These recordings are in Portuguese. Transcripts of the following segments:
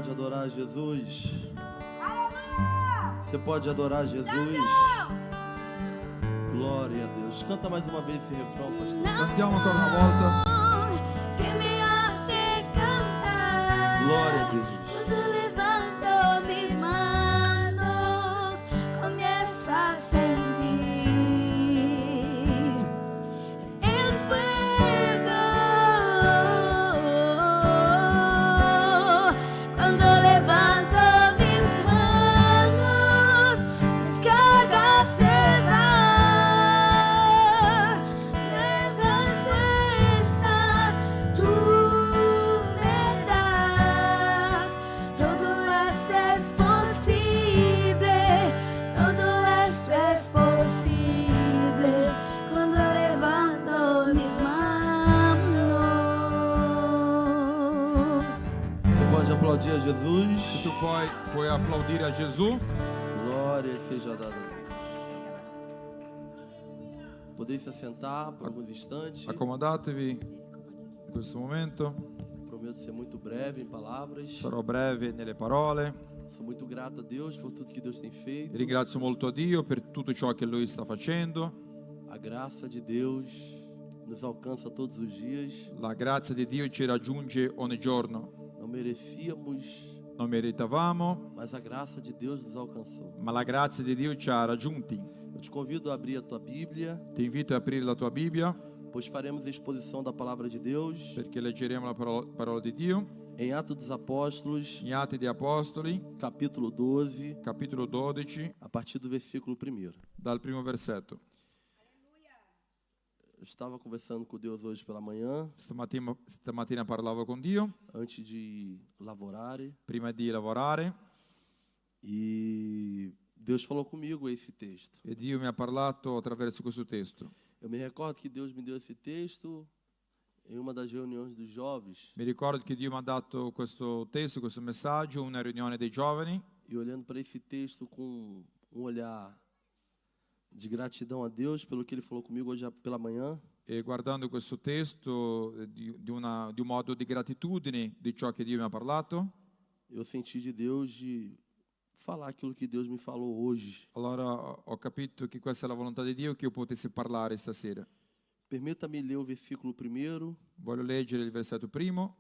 pode adorar Jesus? Você pode adorar Jesus? Glória a Deus. Canta mais uma vez esse refrão, pastor. Cantiamo ancora una volta. Glória a Deus. Quando levanto mis manos, comienzo a sentir el fuego. Cuando levanto mis manos, descarga se va. Nuevas fuerzas tú me das. Todo esto es posible. Todo esto es posible. Cuando levanto mis manos. Você pode aplaudir a Jesus? Se tu puoi applaudire a Gesù. Glória seja dada a Deus. Podem se assentar por alguns instantes. Accomodatevi in questo momento. Prometo ser muito breve em palavras. Sarò breve nelle parole. Sou muito grato a Deus por tudo que Deus tem feito. Ringrazio molto Dio per tutto ciò che Lui sta facendo. A graça de Deus nos alcança todos os dias. La grazia di Dio ci raggiunge ogni giorno. Não merecíamos, Non meritavamo, mas a graça de Deus nos alcançou. ma la grazia di Dio ci ha raggiunti. Eu te convido a abrir a tua Bíblia, Ti invito a aprire la tua Bibbia pois faremos a exposição da palavra de Deus perché leggeremo la parola di Dio em Atos dos Apóstolos, in Atti degli Apostoli, capítulo 12, capitolo 12, a partir do versículo 1. dal primo versetto. Eu estava conversando com Deus hoje pela manhã, Stamattina parlavo con Dio antes de lavorare, prima di lavorare e Deus falou comigo esse texto. e Dio mi ha parlato attraverso questo testo. Eu me recordo que Deus me deu esse texto em uma das reuniões dos jovens, Mi ricordo che Dio mi ha dato questo testo, questo messaggio, una riunione dei giovani, e olhando para esse texto com um olhar de gratidão a Deus pelo que Ele falou comigo hoje pela manhã, e guardando questo testo di un modo di gratitudine di ciò che Dio mi ha parlato, eu senti de Deus de falar aquilo que Deus me falou hoje. allora ho capito che questa è la volontà di Dio, che io potessi parlare stasera. Permita-me ler o versículo 1, Voglio leggere il versetto primo,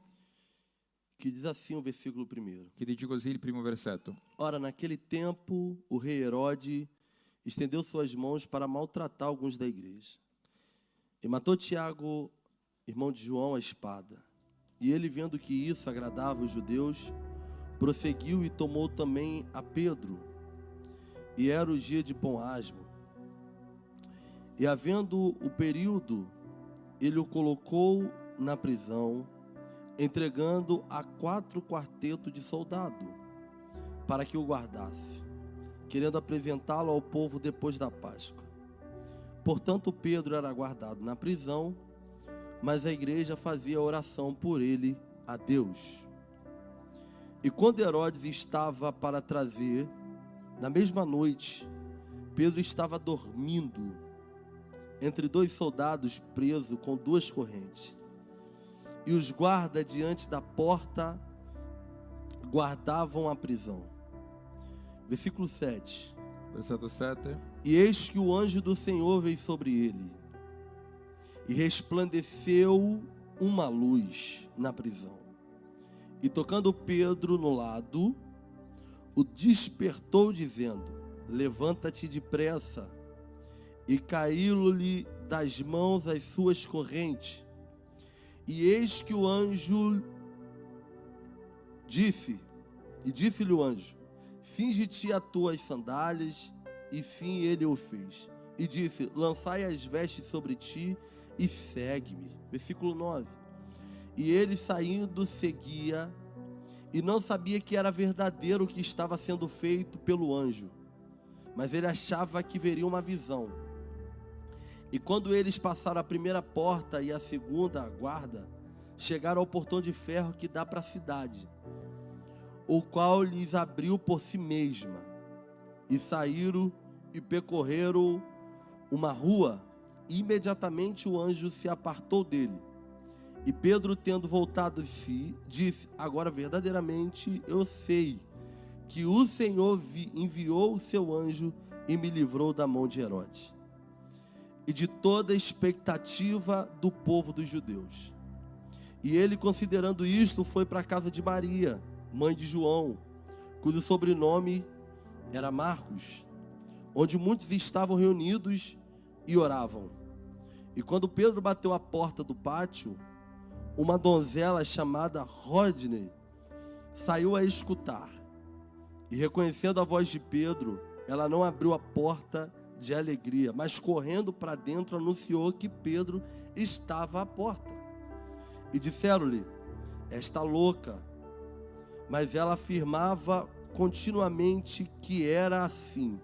que diz assim o versículo 1. che dice così il primo versetto. Ora, naquele tempo, o rei Herode estendeu suas mãos para maltratar alguns da igreja. E matou Tiago, irmão de João, à espada. E ele, vendo que isso agradava os judeus, prosseguiu e tomou também a Pedro. E era o dia de pão asmo. E havendo o período, ele o colocou na prisão, entregando a 4 quartetos de soldado, para que o guardasse, querendo apresentá-lo ao povo depois da Páscoa. Portanto, Pedro era guardado na prisão, mas a igreja fazia oração por ele a Deus. E quando Herodes estava para trazer, na mesma noite, Pedro estava dormindo entre 2 soldados preso com 2 correntes. E os guardas diante da porta guardavam a prisão. Versículo 7. Versetto 7. E eis que o anjo do Senhor veio sobre ele, e resplandeceu uma luz na prisão. E tocando Pedro no lado, o despertou, dizendo: levanta-te depressa. E caíram-lhe das mãos as suas correntes. E eis que o anjo disse-lhe o anjo: finge-te as tuas sandálias. E fim ele o fez. E disse: lançai as vestes sobre ti e segue-me. Versículo 9. E ele, saindo, seguia, e não sabia que era verdadeiro o que estava sendo feito pelo anjo, mas ele achava que veria uma visão. E quando eles passaram a primeira porta e a segunda guarda, chegaram ao portão de ferro que dá para a cidade, o qual lhes abriu por si mesma, e saíram e percorreram uma rua, e imediatamente o anjo se apartou dele. E Pedro, tendo voltado de si, disse: agora verdadeiramente eu sei que o Senhor enviou o seu anjo e me livrou da mão de Herodes e de toda a expectativa do povo dos judeus. E ele, considerando isto, foi para a casa de Maria, mãe de João, cujo sobrenome era Marcos, onde muitos estavam reunidos e oravam. E quando Pedro bateu a porta do pátio, uma donzela chamada Rodney saiu a escutar. E reconhecendo a voz de Pedro, ela não abriu a porta de alegria, mas correndo para dentro anunciou que Pedro estava à porta. E disseram-lhe: está louca. Mas ela afirmava continuamente que era assim.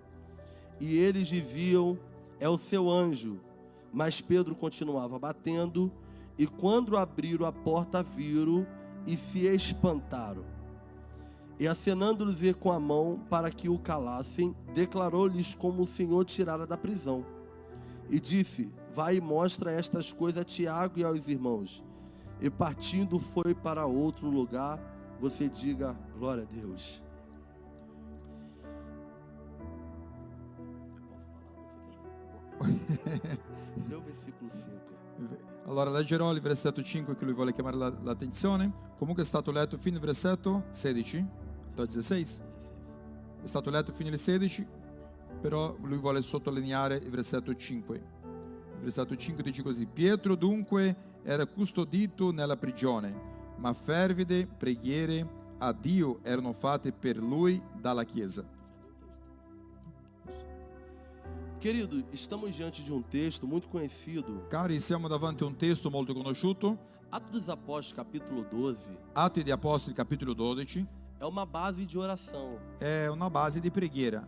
E eles diziam: é o seu anjo. Mas Pedro continuava batendo, e quando abriram a porta, viram e se espantaram. E acenando-lhes com a mão para que o calassem, declarou-lhes como o Senhor tirara da prisão. E disse: vai e mostra estas coisas a Tiago e aos irmãos. E partindo foi para outro lugar. Você diga glória a Deus. Lê o versículo 5. Allora leggerò il versetto 5 che lui vuole chiamare l'attenzione. Comunque è stato letto fino al versetto 16, 16. È stato letto fino al 16, però lui vuole sottolineare il versetto 5. Il versetto 5 dice così: Pietro dunque era custodito nella prigione, ma fervide preghiere a Dio erano fatte per lui dalla Chiesa. Querido, estamos diante de um texto muito conhecido. Cari, siamo davanti a un testo molto conosciuto, Atos dos Apóstolos, capítulo 12, Atti di Apostoli, capitolo 12, é uma base de oração. è una base di preghiera.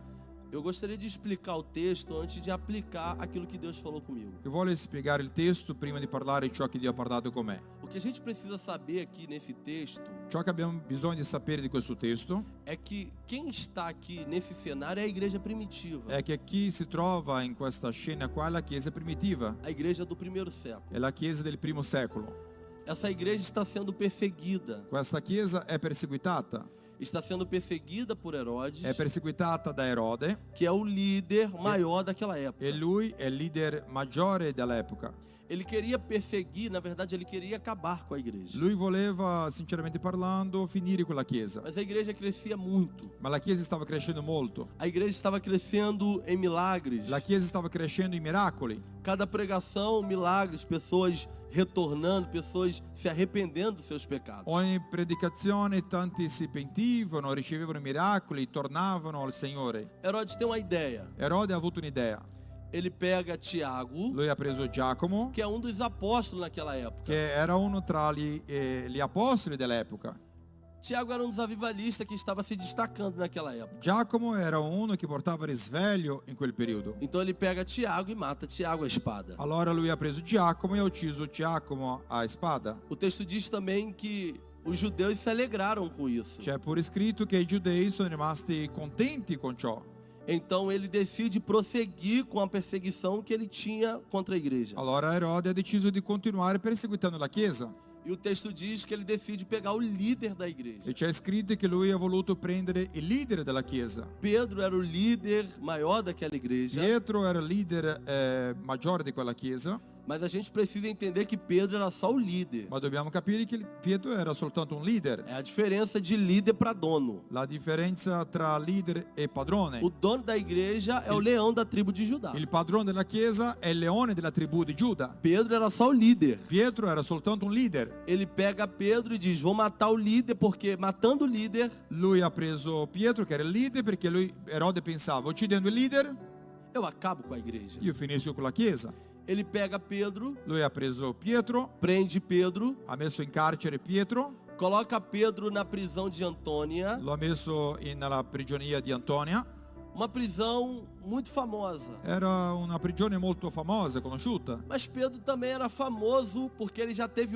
Eu gostaria de explicar o texto antes de aplicar aquilo que Deus falou comigo. Io voglio spiegare il testo prima di parlare ciò che Dio ha parlato con me. O que a gente precisa saber aqui nesse texto Ciò che abbiamo bisogno di sapere di questo testo é que quem está aqui nesse cenário é a igreja primitiva, è che chi si trova in questa scena qua è la Chiesa primitiva, a igreja do primeiro século. è la Chiesa del primo secolo. Essa igreja está sendo perseguida. Questa Chiesa è perseguitata Por Herodes, è perseguitata da Erode que é o líder maior daquela época. e lui è il leader maggiore dell'epoca. Ele queria perseguir, na verdade, ele queria acabar com a igreja. Lui voleva, sinceramente parlando, finire con la Chiesa, Mas a igreja crescia muito. ma la Chiesa stava crescendo molto. A igreja estava crescendo em milagres. La Chiesa stava crescendo in miracoli. Cada pregação, milagres, pessoas retornando, pessoas se arrependendo dos seus pecados. Ogni predicazione tanti si pentivano, ricevevano i miracoli, tornavano al Signore. Herodes tem uma ideia. Erode ha avuto un'idea. Ele pega Tiago, Lui ha preso Giacomo, que é um dos apóstolos naquela época. che era uno tra gli apostoli dell'epoca. Tiago era um dos avivalistas que estava se destacando naquela época. Giacomo era uno che portava risveglio in quel periodo. Então ele pega Tiago e mata Tiago à espada. Allora lui ha preso Giacomo e ha ucciso Giacomo a spada. O texto diz também que os judeus se alegraram com isso. C'è pure scritto che i giudei sono rimasti contenti con ciò. Então ele decide prosseguir com a perseguição que ele tinha contra a igreja. Allora Erode ha deciso di continuare perseguitando la Chiesa. E o texto diz que ele decide pegar o líder da igreja. E c'è scritto che lui ha voluto prendere il leader della Chiesa. Pedro era o líder maior daquela igreja. Pietro era il leader maggiore di quella Chiesa, Mas a gente precisa entender que Pedro era só o líder. ma dobbiamo capire che Pietro era soltanto un leader. É a diferença de líder para dono. La differenza tra leader e padrone. O dono da igreja é o leão da tribo de Judá. Il padrone della Chiesa è il leone della tribù di Giuda. Pedro era só o líder. Pietro era soltanto un leader. Ele pega Pedro e diz: vou matar o líder, porque matando o líder, Lui ha preso Pietro, che era il leader, perché Erode pensava, uccidendo il leader, eu acabo com a igreja. io finisco con la Chiesa. Ele pega Pedro, Lui ha preso Pietro, prende Pedro, ha messo in carcere Pietro, coloca Pedro na prisão de Antônia, lo ha messo nella prigionia di Antonia, uma prisão muito famosa. Era una prigione molto famosa, conosciuta. Mas Pedro também era famoso porque ele já teve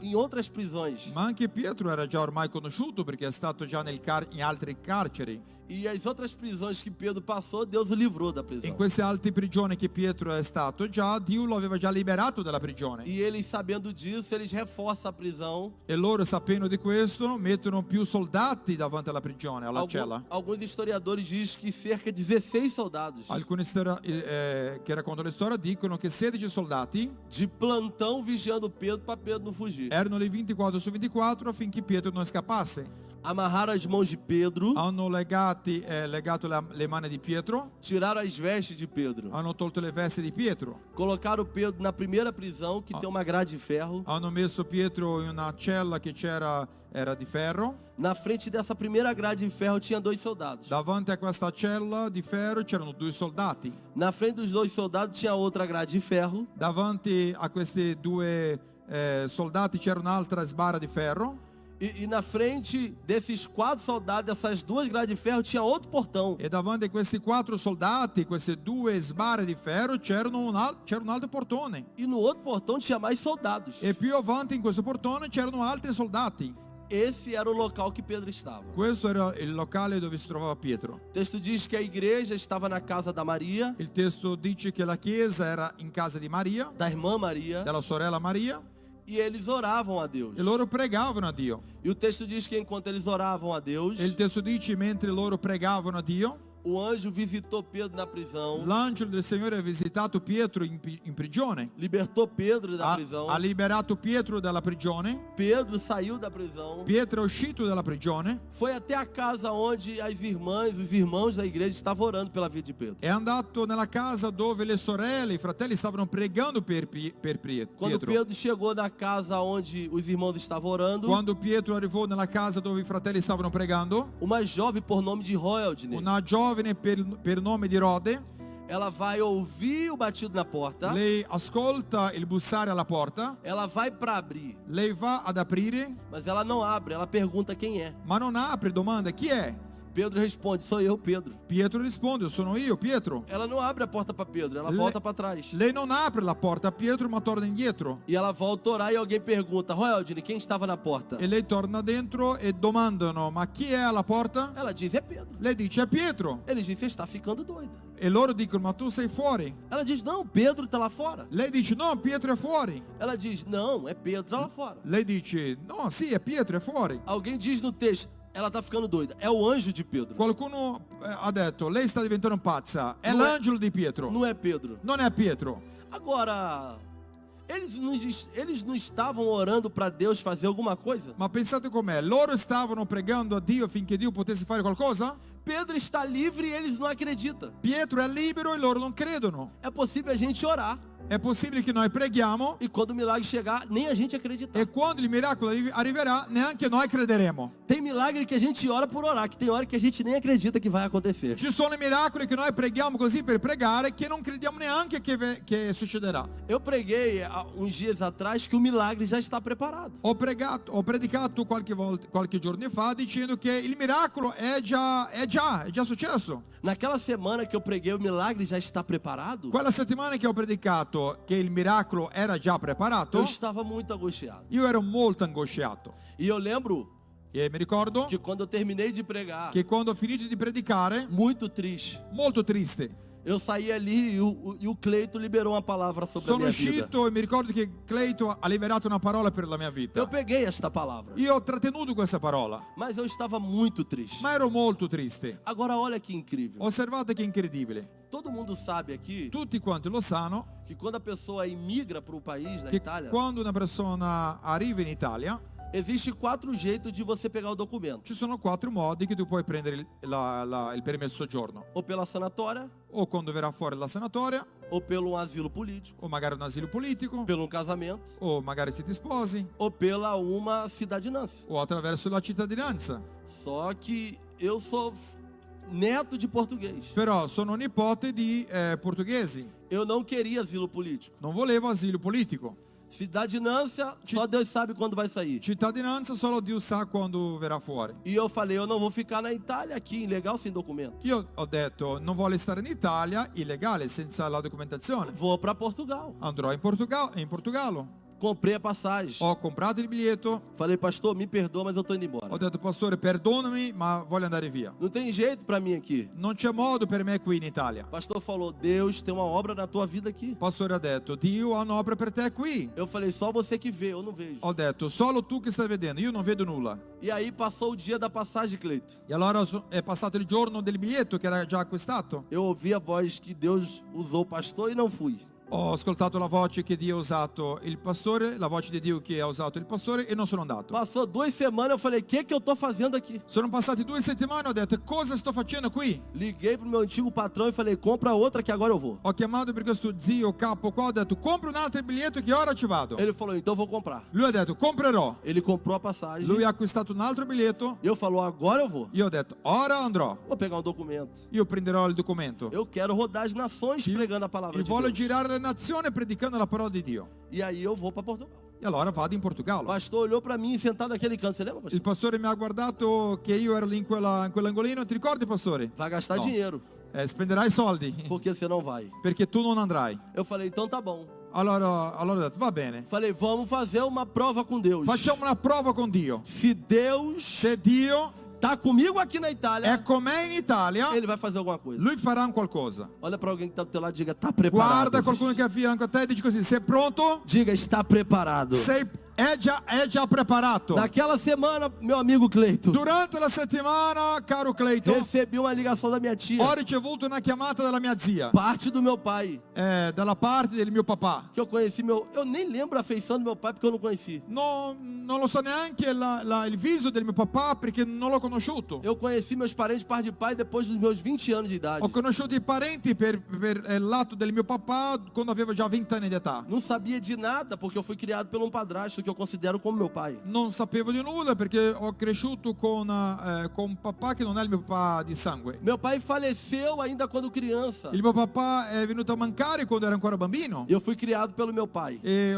em outras prisões. Ma anche Pietro era già ormai conosciuto perché è stato già in altri carceri. E as outras prisões que Pedro passou, Deus o livrou da prisão. In queste altre prigioni che Pietro è stato già, Dio lo aveva già liberato dalla prigione. E eles, sabendo disso, eles reforçam a prisão. E loro, sapendo di questo, mettono più soldati davanti alla prigione, alla cella. Alguns historiadores dizem que cerca de 16 soldados Alcuni che raccontano la storia dicono che 16 soldati de plantão vigiando Pedro para Pedro não fugir. erano lì 24 su 24 affinché Pietro non scappasse. Amarraram as mãos de Pedro, Hanno legato le mani di Pietro, tiraram as vestes de Pedro, hanno tolto le vesti di Pietro, colocaram Pedro na primeira prisão, que tem uma grade de ferro. hanno messo Pietro in una cella che era di ferro. Na frente dessa primeira grade de ferro tinha 2 soldados. Davanti a questa cella di ferro c'erano 2 soldati. Na frente dos 2 soldados tinha outra grade de ferro. Davanti a questi 2 soldati c'era un'altra sbarra di ferro. E na frente desses 4 soldados, dessas 2 grades de ferro, tinha outro portão. E davanti a questi 4 soldati, queste 2 sbarre di ferro, c'era un altro portone. E no outro portão tinha mais soldados. E più avanti in questo portone c'erano altri soldati. Esse era o local que Pedro estava. Questo era il locale dove si trovava Pietro. O texto diz que a igreja estava na casa da Maria, Il testo dice che la chiesa era in casa di Maria, da irmã Maria, della sorella Maria, e eles oravam a Deus. e loro pregavano a Dio. E o texto diz que enquanto eles oravam a Deus, E il testo dice mentre loro pregavano a Dio, o anjo visitou Pedro na prisão, l'angelo del Signore ha visitato Pietro in prigione. libertou Pedro da prisão. Ha liberato Pietro dalla prigione. Pedro saiu da prisão, Pietro è uscito dalla prigione. foi até a casa onde as irmãs, os irmãos da igreja estavam orando pela vida de Pedro. È andato nella casa dove le sorelle, i fratelli stavano pregando per Quando Pietro. Pedro chegou na casa onde os irmãos estavam orando, Quando Pietro arrivò nella casa dove i fratelli stavano pregando, uma jovem por nome de Royaldine, una giovane per nome di Rode, ela vai ouvir o batido na porta, lei ascolta il bussare alla porta, ela vai para abrir, lei va ad aprire, mas ela não abre, ela pergunta quem é. ma non apre, domanda chi è? Pedro responde: sou eu, Pedro. Pietro risponde: sono io, Pietro. Ela não abre a porta para Pedro, ela volta para trás. Lei non apre la porta a Pietro, ma torna indietro. E ela volta a orar e alguém pergunta: Royaldine, quem estava na porta? E lei torna dentro e domandano: ma chi è alla porta? Ela diz: é Pedro. Lei dice: è Pietro. Ele diz: você está ficando doida. E loro dicono: ma tu sei fuori. Ela diz: não, Pedro está lá fora. Lei dice: no, Pietro è fuori. Ela diz: não, é Pedro, está lá fora. Lei dice: no, sì, è Pietro, è fuori. Alguém diz no texto: ela está ficando doida. É o anjo de Pedro. Qualcuno ha detto: lei sta diventando pazza. È Non è- l'angelo di Pietro. Não é Pedro. Non è Pietro. Agora, eles não estavam orando para Deus fazer alguma coisa? Ma pensate com'è? Loro stavano pregando a Dio affinché Dio potesse fare qualcosa? Pedro está livre e eles não acreditam. Pietro è libero e loro non credono. É possível a gente orar È possibile che noi preghiamo e quando o milagre chegar, nem a gente acreditar. e quando il miracolo arriverà neanche noi crederemo. Tem milagre que a gente ora por orar, que tem hora que a gente nem acredita que vai acontecer. Ci sono miracoli che noi preghiamo così per pregare che non crediamo neanche che succederà. Eu preguei há uns dias atrás que o milagre já está preparado. Ho predicato qualche giorno fa dicendo che il miracolo è già successo. Naquela semana que eu preguei, o milagre já está preparado. Quella settimana che ho predicato che il miracolo era già Eu preparato, estava muito angustiado. io ero molto angosciato. E eu lembro E mi ricordo que quando eu terminei de pregar, che quando ho finito di predicare, muito triste, molto triste, eu saí ali e o Cleito liberou uma palavra sobre a sono minha vida. uscito e mi ricordo che Cleito ha liberato una parola per la mia Eu vita. peguei esta palavra, Io ho trattenuto questa parola, mas eu estava muito triste. ma ero molto triste. Agora olha que incrível. Osservate che incredibile. Todo mundo sabe aqui Tutti quanti lo sanno que quando a pessoa imigra para o país da che Itália, quando una persona arriva in Italia, existe 4 jeitos de você pegar o documento. ci sono 4 modi che tu puoi prendere il permesso soggiorno. Ou pela sanatória, O quando verrà fuori la sanatoria, ou pelo asilo político, o magari un asilo politico, pelo um casamento, o magari siete sposi, ou pela uma cidadinança. o attraverso la cittadinanza. Só que eu sou neto de português. Però sono nipote di portoghesi, Eu não queria asilo político. non volevo asilo politico. Cidadinância, só Deus sabe quando vai sair. Cittadinanza solo Dio sa quando verrà fuori. E eu falei, eu não vou ficar na Itália aqui, ilegal, sem documento. Io ho detto, non voglio stare in Italia illegale, senza la documentazione. Vou para Portugal. Andrò in Portogallo. Comprei a passagem. Ho comprato il biglietto. Falei, pastor, me perdoa, mas eu tô indo embora. Ho detto, pastore, perdonami, ma voglio andare via. Não tem jeito para mim aqui. Non c'è modo per me qui in Italia. O pastor falou, Deus tem uma obra na tua vida aqui. Il pastore ha detto, Dio ha un'opera per te qui. Eu falei, só você que vê, eu não vejo. Ho detto, solo tu che stai vedendo, io non vedo nulla. E aí passou o dia da passagem, Cleito. E allora è passato il giorno del biglietto che era già acquistato. Eu ouvi a voz que Deus usou o pastor e não fui. Ho ascoltato la voce che Dio ha usato il pastore, la voce di Dio che ha usato il pastore e non sono andato. Passou 2 semanas, eu falei, o que eu tô fazendo aqui? Sono passati 2 settimane, ho detto, cosa sto facendo qui? Liguei pro meu antigo patrão e falei, compra outra que agora eu vou. Ho chiamato per questo zio capo qua, ho detto, compra un altro biglietto che ora ci vado. Ele falou, então eu vou comprar. Lui ha detto, comprerò. Ele comprou a passagem. Lui ha acquistato un altro biglietto. Eu falou, agora eu vou. Io ho detto, ora andrò. Vou pegar um documento. Io prenderò il documento. Eu quero rodar as nações pregando a palavra E de voglio Deus. girare le nazioni predicando la parola di Dio. E aí eu vou para Portugal. E allora vado in O Portogallo. pastor olhou para mim sentado naquele canto, você lembra, pastor? Il pastore mi ha guardato che io ero lì in quell'angolino. Ti ricordi, pastore? Vai gastar No. dinheiro, Spenderai soldi porque você não vai. perché tu non andrai. Eu falei, então tá bom. Allora ho detto, va bene. Falei, vamos fazer uma prova com Deus. Facciamo una prova con Dio. Se Deus Se Dio tá comigo aqui na Itália, è con me in Italia, ele vai fazer alguma coisa. lui farà un qualcosa. Olha para alguém que tá do teu lado e diga, tá preparado. Guarda qualcuno che è a fianco a te e dici così, sei pronto? Diga, está preparado. È già preparato. Naquela semana, meu amigo Cleito, Durante la settimana, caro Clayton, recebi uma ligação da minha tia, ho ricevuto una chiamata dalla mia zia, parte do meu pai, dalla parte del mio papà. que eu conheci eu nem lembro a feição do meu pai porque eu não conheci. Non lo so neanche il viso del mio papà perché non l'ho conosciuto. Eu conheci meus parentes parte de pai depois dos meus 20 anos de idade. Ho conosciuto i parenti per il lato del mio papà quando avevo già 20 anni di età. Não sabia de nada porque eu fui criado por um padrasto que eu considero como meu pai. Non sapevo di nulla perché ho cresciuto con un papà che non è il mio papà di sangue. Meu pai faleceu ainda quando criança. Il mio papà è venuto a mancare quando ero ancora bambino. Eu fui criado pelo meu pai. E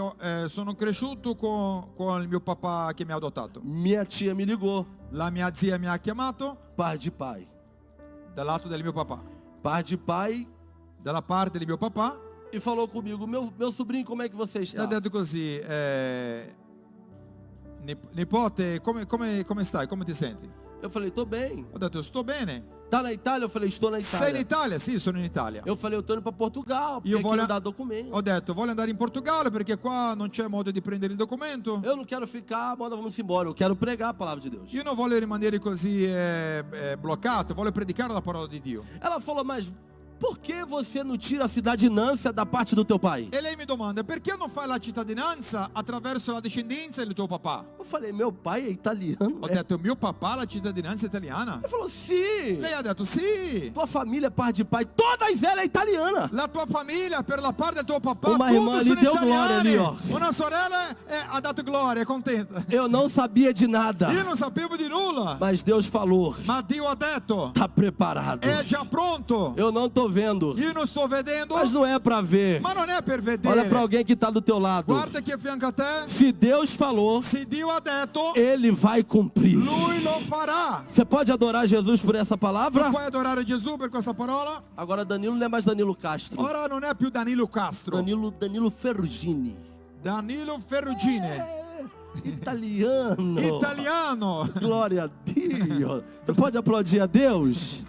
sono cresciuto con il mio papà che mi ha adottato. Minha tia me ligou, La mia zia mi ha chiamato par de pai. dal lato del mio papà, Par de pai dalla parte del mio papà, e falou comigo, meu sobrinho, como é que você e está? ha detto così, nipote, come stai? Come ti senti? Eu falei, tô bem. Ho detto, sto bene. Tá na Itália? Eu falei, estou na Sei in Itália. Italia? Sì, sono in Italia. Eu falei, eu tô indo para Portugal, porque Io aqui voglio- não dá documento. Ho detto, voglio andare in Portogallo perché qua non c'è modo di prendere il documento. Eu não quero ficar, manda, vamos embora. Eu quero pregar a palavra de Deus. Io non voglio rimanere così bloccato, voglio predicare la parola di Dio. Ela falou, mas por que você não tira a cidadinância da parte do teu pai? E lei mi domanda, perché non fai la cittadinanza attraverso la discendenza del tuo papà? Eu falei, meu pai é italiano. Ho detto, mio papà ha la cittadinanza italiana? Ele falou, sim. Lei ha detto, sì. Tua família é parte de pai, todas ela é italiana. La tua famiglia, per la parte del tuo papà, Uma tutti irmã ali sono deu glória italiani. ali, ó. Una sorella ha dato gloria, è contenta. Eu não sabia de nada, Io non sapevo di nulla, mas Deus falou, ma Dio ha detto, tá preparado. è già pronto. Eu não tô vendo, Io non sto vedendo, mas não é para ver. ma non è per Olha vedere. para alguém que tá do teu lado. Guarda chi è a fianco a te. Se Deus falou, Se Dio ha detto, Ele vai cumprir. Lui lo farà. Você pode adorar Jesus por essa palavra? Puoi adorare Gesù per questa parola? Agora Danilo não é mais Danilo Castro. Ora non è più Danilo Castro, Danilo Ferrugini. Danilo Ferrugine, Italiano. italiano. Glória a Deus. Você pode aplaudir a Deus?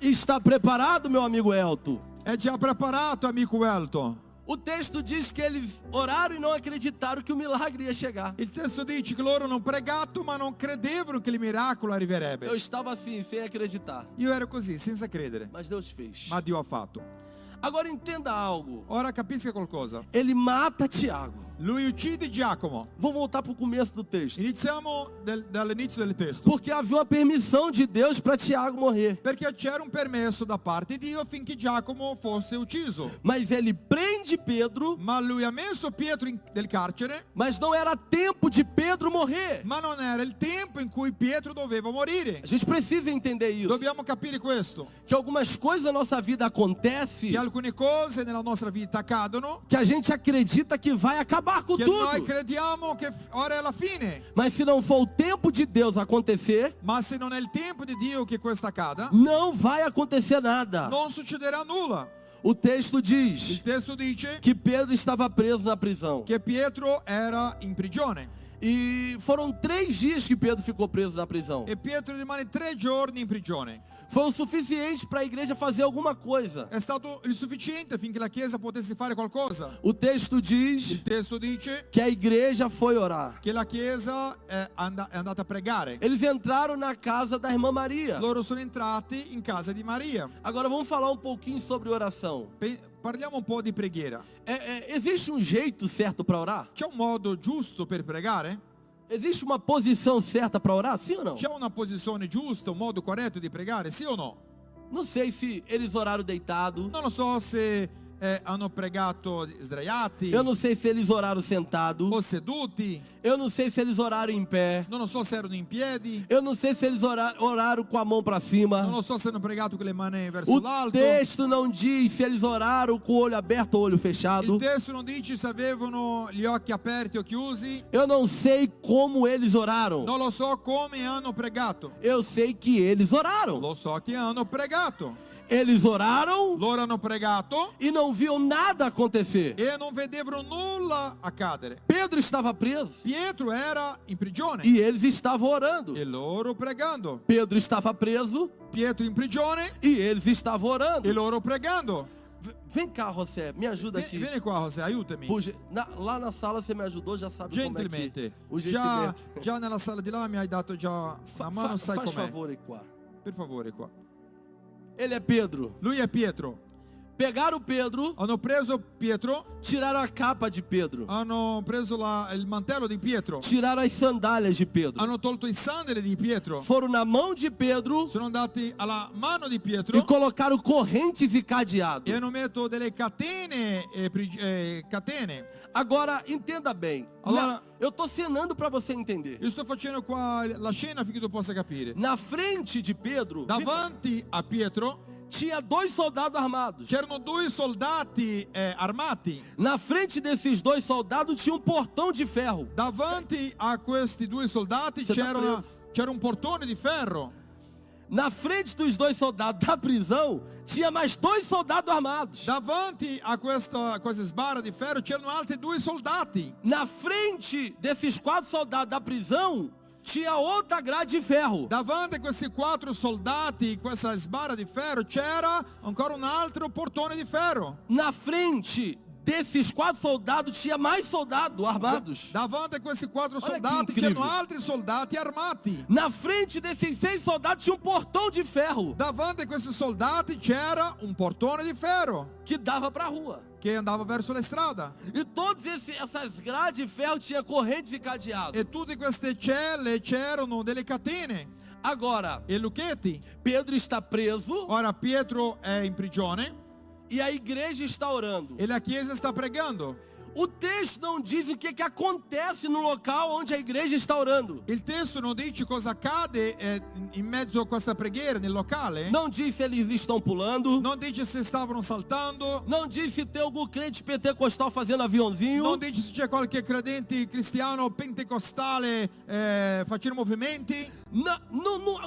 Está preparado, meu amigo Elton? È già preparato, amico Elton. O texto diz que eles oraram e não acreditaram que o milagre ia chegar. Il testo dice che loro hanno pregato ma non credevano che il miracolo arriverebbe. Eu estava assim, sem acreditar. Io ero così, senza credere, Mas Deus fez. ma Dio ha fatto. Agora entenda algo. Ora capisca qualcosa. Ele mata Tiago. lui uccide Giacomo. Vamos voltar para o começo do texto. Iniziamo dall'inizio del testo. Porque havia uma permissão de Deus para Tiago morrer. Perché c'era un permesso da parte di Dio finché Giacomo fosse ucciso. Mas ele prende Pedro, Ma lui ha messo Pietro nel carcere, mas não era tempo de Pedro morrer. ma non era il tempo in cui Pietro doveva morire. A gente precisa entender isso. Dobbiamo capire questo, Que algumas coisas na nossa vida acontecem che alcune cose nella nostra vita accadono, que a gente acredita que vai acabar com che noi tudo. crediamo che ora è la fine. Mas se não for o tempo de Deus acontecer, Ma se non è il tempo di Dio che questo accada, não vai acontecer nada. non succederà nulla. O texto Il diz testo dice que Pedro estava preso na prisão. che Pietro era in prigione E foram 3 dias que Pedro ficou preso na prisão. e Pietro rimane 3 giorni in prigione. Foi o suficiente para a igreja fazer alguma coisa. È stato il sufficiente finché la Chiesa potesse fare qualcosa. O texto diz Il testo dice que a igreja foi orar. che la Chiesa è andata a pregare. Eles entraram na casa da irmã Maria. Loro sono entrati in casa di Maria. Agora vamos falar um pouquinho sobre oração. Parliamo un po' di preghiera. Existe um jeito certo para orar? C'è un modo giusto per pregare? Existe uma posição certa para orar? Sim ou não? C'è una posizione giusta, un modo corretto di pregare? Sì o no? Não sei se eles oraram deitado. Non lo so se hanno pregato sdraiati Eu não sei se eles oraram sentado. o seduti. Eu não sei se eles oraram em pé. Non lo so se erano in piedi. Eu não sei se eles oraram com a mão para Non cima. lo so se hanno pregato con le mani verso O l'alto. texto não diz se eles oraram com o olho aberto ou olho fechado. Il testo non dice se avevano gli occhi aperti o chiusi. Eu não sei como eles oraram. Non lo so come hanno pregato. Eu sei que eles oraram. Lo so che hanno pregato. Eles oraram Loro hanno pregato e não viam nada acontecer. e non vedevano nulla accadere. Pedro estava preso Pietro era in prigione e eles estavam orando. e loro pregando. Pedro estava preso Pietro in prigione e eles estavam orando. e loro pregando. Vem cá, José, me ajuda aqui. Vieni qua, José, aiutami. Lá na sala você me ajudou, já sabe Gentilmente. como é que... Già nella sala di là mi hai dato già una mano, sai Faz com'è. favor aí, qua. Per favore qua. Ele é Pedro. Lui è Pietro. Pegaram Pedro, Hanno preso Pietro, tiraram a capa de Pedro, hanno preso il mantello di Pietro, tiraram as sandálias de Pedro, hanno tolto i sandali di Pietro, foram na mão de Pedro sono andati alla mano di e Pietro colocaram correntes e e cadeado. hanno messo delle catene catene. Agora, entenda bem. Agora- Eu estou cenando para você entender. Io sto facendo qua la scena affinché tu possa capire. Na frente de Pedro, Davanti a Pietro tinha 2 soldados armados. c'erano 2 soldati armati. Na frente desses 2 soldados tinha um portão de ferro. Davanti a questi 2 soldati Você tá preso. c'era un portone di ferro. Na frente dos 2 soldados da prisão, tinha mais 2 soldados armados. Davanti a questa sbarra di ferro c'erano altri 2 soldati. Na frente desses 4 soldados da prisão, tinha outra grade de ferro. Davanti a questi 4 soldati, questa sbarra di ferro, c'era ancora un altro portone di ferro. Na frente desses 4 soldados, tinha mais soldados armados. Davanti a questi 4 Olha que soldati incrível. c'erano altri soldati armati. Na frente desses 6 soldados, tinha um portão de ferro Davanti a questi soldati c'era un portone di ferro que dava para a rua. che andava verso la strada. E todas essas grades de ferro tinha correntes e cadeados. E tutte queste celle c'erano delle catene Agora, e lucchetti. Pedro está preso Ora Pietro è in prigione e a igreja está orando. e la chiesa sta pregando. O texto não diz o que acontece no local onde a igreja está orando. Il testo non dice cosa accade in mezzo a questa preghiera nel locale. Não diz se eles estão pulando. Non dice se stavano saltando. Não diz se tem algum crente pentecostal fazendo aviãozinho. Non dice se c'è qualche credente cristiano pentecostale facendo movimenti.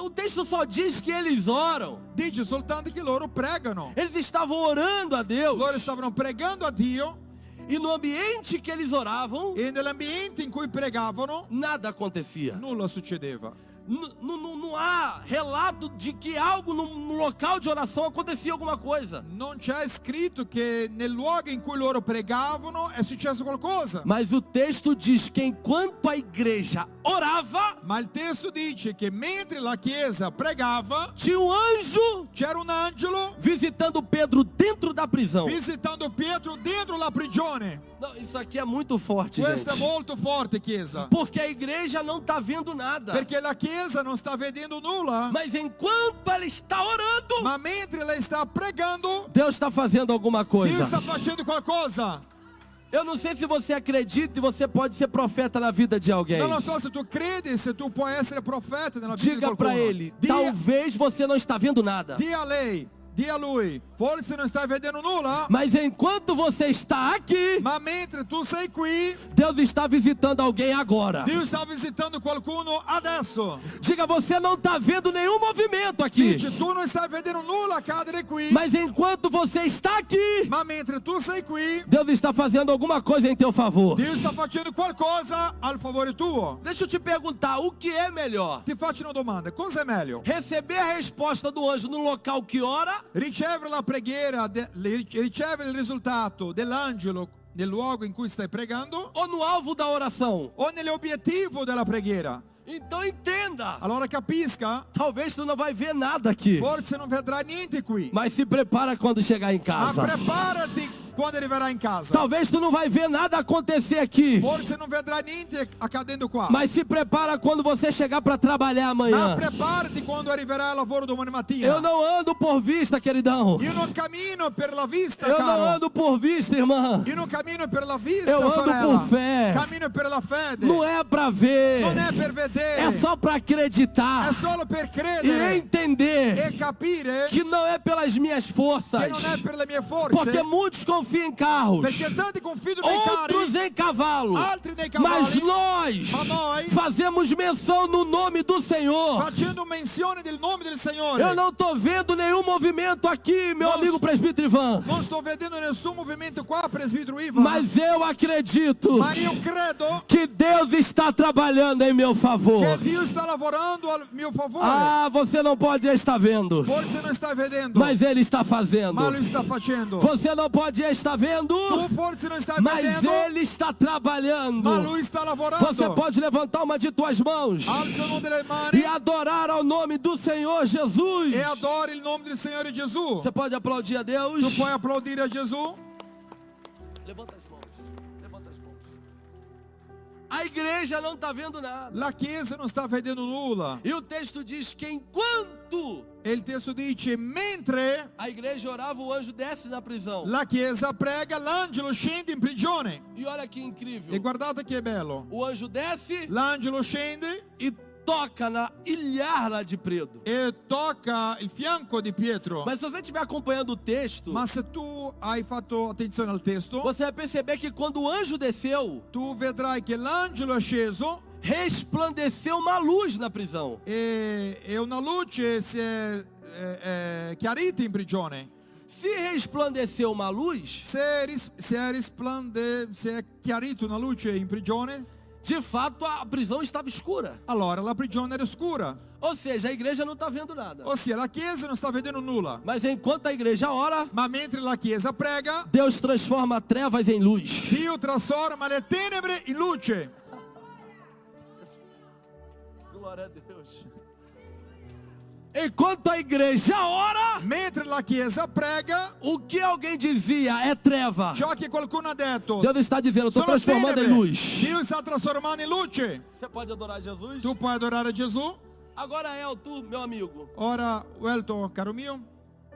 O texto só diz que eles oram. Dice soltanto che loro pregano. Eles estavam orando a Deus. Loro stavano pregando a Dio E no ambiente que eles oravam, e nell'ambiente in cui pregavano nada acontecia. nulla succedeva. Não há relato de que algo no local de oração acontecia alguma coisa. Non c'è scritto che nel luogo in cui loro pregavano è successo qualcosa. Mas o texto diz que enquanto a igreja orava, Ma il testo dice che mentre la chiesa pregava, tinha um anjo c'era un angelo visitando Pedro dentro da prisão. visitando Pietro dentro la prigione. Não, isso aqui é muito forte, Questo è gente. molto forte, chiesa. Porque a igreja não está vendo nada. Perché la chiesa non sta vedendo nulla, Mas enquanto ela está orando, ma mentre lei sta pregando, Deus está fazendo alguma Dio coisa. sta facendo qualcosa. Eu não sei se você acredita e você pode ser profeta na vida de alguém. Non lo so se tu credi, se tu puoi essere profeta nella vita di Diga para qualcuno. ele, talvez você não está vendo nada. Di a lei, di a lui, forse non stai vedendo nulla, Mas enquanto você está aqui, ma mentre tu sei qui, Deus está visitando alguém agora. Dio sta visitando qualcuno adesso. Diga, você não está vendo nenhum movimento aqui. Dice, tu non stai vedendo nulla accadere qui, Mas enquanto você está aqui, ma mentre tu sei qui, Deus está fazendo alguma coisa em teu favor. Dio sta facendo qualcosa al favore tuo. Deixa eu te perguntar, o que é melhor? Ti faccio una domanda, cosa è meglio? Receber a resposta do anjo no local que ora, Ricevere la preghiera, ricevere il risultato dell'angelo nel luogo in cui stai pregando ou no alvo da oração? o nell'obiettivo della preghiera? Então entenda. Allora capisca, Talvez tu não vai ver nada aqui, forse non vedrai niente qui, mas se prepara quando chegar em ma casa. preparati quando arriverai in casa. Talvez tu não vai ver nada acontecer aqui, Forse non vedrai niente accadendo qua, mas se prepara quando você chegar para trabalhar ma amanhã. preparati quando arriverai al lavoro domani mattina. Eu não ando por vista, queridão. Io non cammino per la vista, Eu não caro. ando por vista, irmã. Io non cammino per la vista, Eu ando sorella. por fé. Cammino per la fede. Não é para ver, Non è per vedere, é só para acreditar è solo per e credere entender e capire que não é pelas minhas forças, che non è per le mie forze, porque muitos confiam em carros, perché tanti confidano nei outros carri, em cavalo, altri nei mas cavalli, nós ma noi fazemos menção no nome do Senhor. facendo menzione del nome del Signore. Eu não estou vendo nenhum movimento aqui, meu Nós- amigo presbítero Ivan, Non sto vedendo nessun movimento qua, presbítero Ivan, mas eu acredito ma io credo que Deus está trabalhando em meu favor. che Dio sta lavorando al mio favore. Ah, você não pode estar vendo, Forse non stai vedendo, mas Ele está fazendo. ma Lui sta facendo. Você não pode estar vendo, Tu forse non stai mas vedendo, Ele está trabalhando. ma Lui sta lavorando. Você pode levantar uma de tuas mãos Alza una delle mani e adorar ao nome do Senhor Jesus. e adori il nome del Signore Gesù. Você pode aplaudir a Deus? Tu puoi applaudire a Gesù? Levanta as mãos. Levanta as mãos. A igreja não está vendo nada. La Chiesa non sta vedendo nulla. E o texto diz que enquanto E il testo dice, mentre a igreja orava, o anjo desce na prisão. la Chiesa prega, l'angelo scende in prigione. E olha que incrível. E guardate che bello. O anjo desce L'angelo scende e toca na ilharra de Pedro. e tocca il fianco di Pietro. Mas se você estiver acompanhando o texto, Ma se tu hai fatto attenzione al testo, você vai perceber que quando o anjo desceu, tu vedrai che l'angelo è sceso resplandeceu uma luz na prisão. e una luce si è chiarita in prigione. Se resplandeceu uma luz, Se è chiarita una luce in prigione, de fato a prisão estava escura. allora la prigione era scura. Ou seja, a igreja não está vendo nada. Ossia la Chiesa non sta vedendo nulla. Mas enquanto a igreja ora, Ma mentre la Chiesa prega, Deus transforma trevas em luz. Dio trasforma le tenebre in luce. Glória a Deus. Enquanto a igreja ora, Mentre la Chiesa prega, o que alguém dizia é treva. ciò che qualcuno ha detto Deus está dizendo, estou sono transformando em tenebre. luz. Dio sta trasformando in luce. Você pode adorar Jesus? Tu puoi adorare Gesù. Agora, Elton, meu amigo, Ora, Welto, caro mio,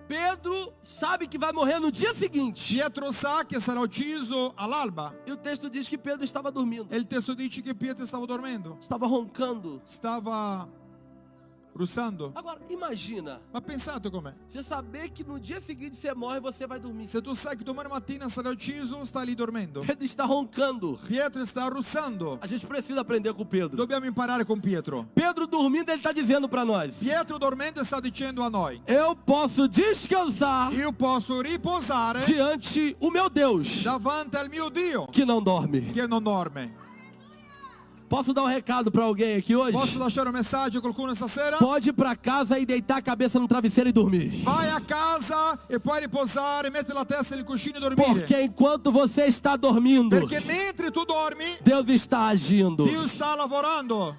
Pedro sabe que vai morrer no dia seguinte. Pietro sa che sarà ucciso all'alba. E o texto diz que Pedro estava dormindo. E il testo dice che Pietro stava dormendo, Estava roncando. stava russando. Agora, imagina, Ma pensate com'è? você saber que no dia seguinte você morre e você vai dormir. Se tu sai che domani mattina sarà ucciso, stai lì dormendo. Pedro está roncando. Pietro sta russando. A gente precisa aprender com Pedro. Dobbiamo imparare con Pietro. Pedro dormindo, ele está dizendo para nós: Pietro dormendo sta dicendo a noi: eu posso descansar io posso riposare diante o meu Deus, davanti al mio Dio que não dorme. che non dorme. Posso dar um recado para alguém aqui hoje? Posso lasciare un messaggio a qualcuno stasera? Pode ir para casa e deitar a cabeça no travesseiro e dormir. Vai a casa e puoi riposare, mettere la testa nel cuscino e dormire. Porque enquanto você está dormindo, Perché mentre tu dormi, Deus está agindo. Dio sta lavorando.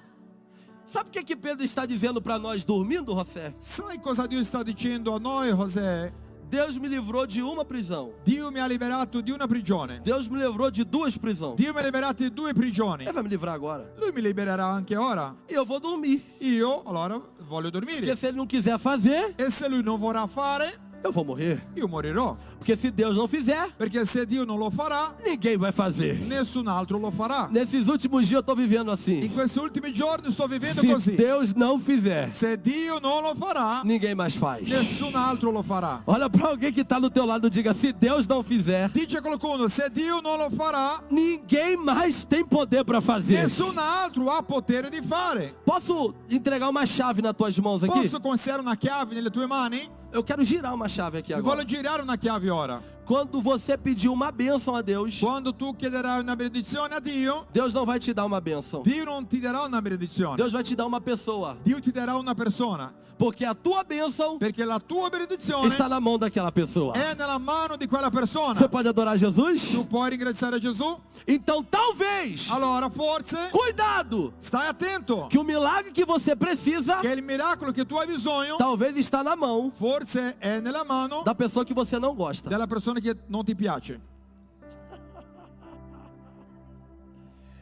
Sabe o que Pedro está dizendo para nós dormindo, José? Sai cosa Dio sta dicendo a noi, José? Deus me livrou de uma prisão. Dio mi ha liberato di una prigione. Deus me livrou de duas prisões. Dio mi ha liberato di 2 prigioni. Ele vai me livrar agora. Lui mi libererà anche ora. E eu vou dormir. Io allora voglio Porque dormire. se ele não quiser fazer, E se lui non vorrà fare, eu vou morrer. io morirò. Porque se Deus não fizer, Perché se Dio non lo farà, ninguém vai fazer. nessun altro lo farà. Nesses últimos dias eu estou vivendo In assim. questi ultimi giorni sto vivendo Se così. Deus não fizer, Se Dio non lo farà, ninguém mais faz. nessun altro lo farà. Olha para alguém que está do teu lado e diga: se Deus não fizer, Dice qualcuno, se Dio non lo farà, ninguém mais tem poder para fazer. nessun altro ha potere di fare. Posso entregar uma chave nas tuas mãos aqui? Posso considerare una chiave nelle tue mani? Eu quero girar uma chave aqui Voglio agora. girare una chiave ora. Quando você pedir uma bênção a Deus, Quando tu chiederai una benedizione a Dio, Deus não vai te dar uma bênção. Dio non ti darà una benedizione. Deus vai te dar uma pessoa. Dio ti darà una persona. Porque a tua bênção Perché la tua benedizione está na mão daquela pessoa. è nella mano di quella persona. Você pode adorar Jesus? Tu puoi ringraziare Gesù? Então talvez, Allora forse cuidado, stai attento que o milagre que você precisa, che il miracolo che tu hai bisogno talvez está na mão forse è nella mano da pessoa que você não gosta. della persona che non ti piace.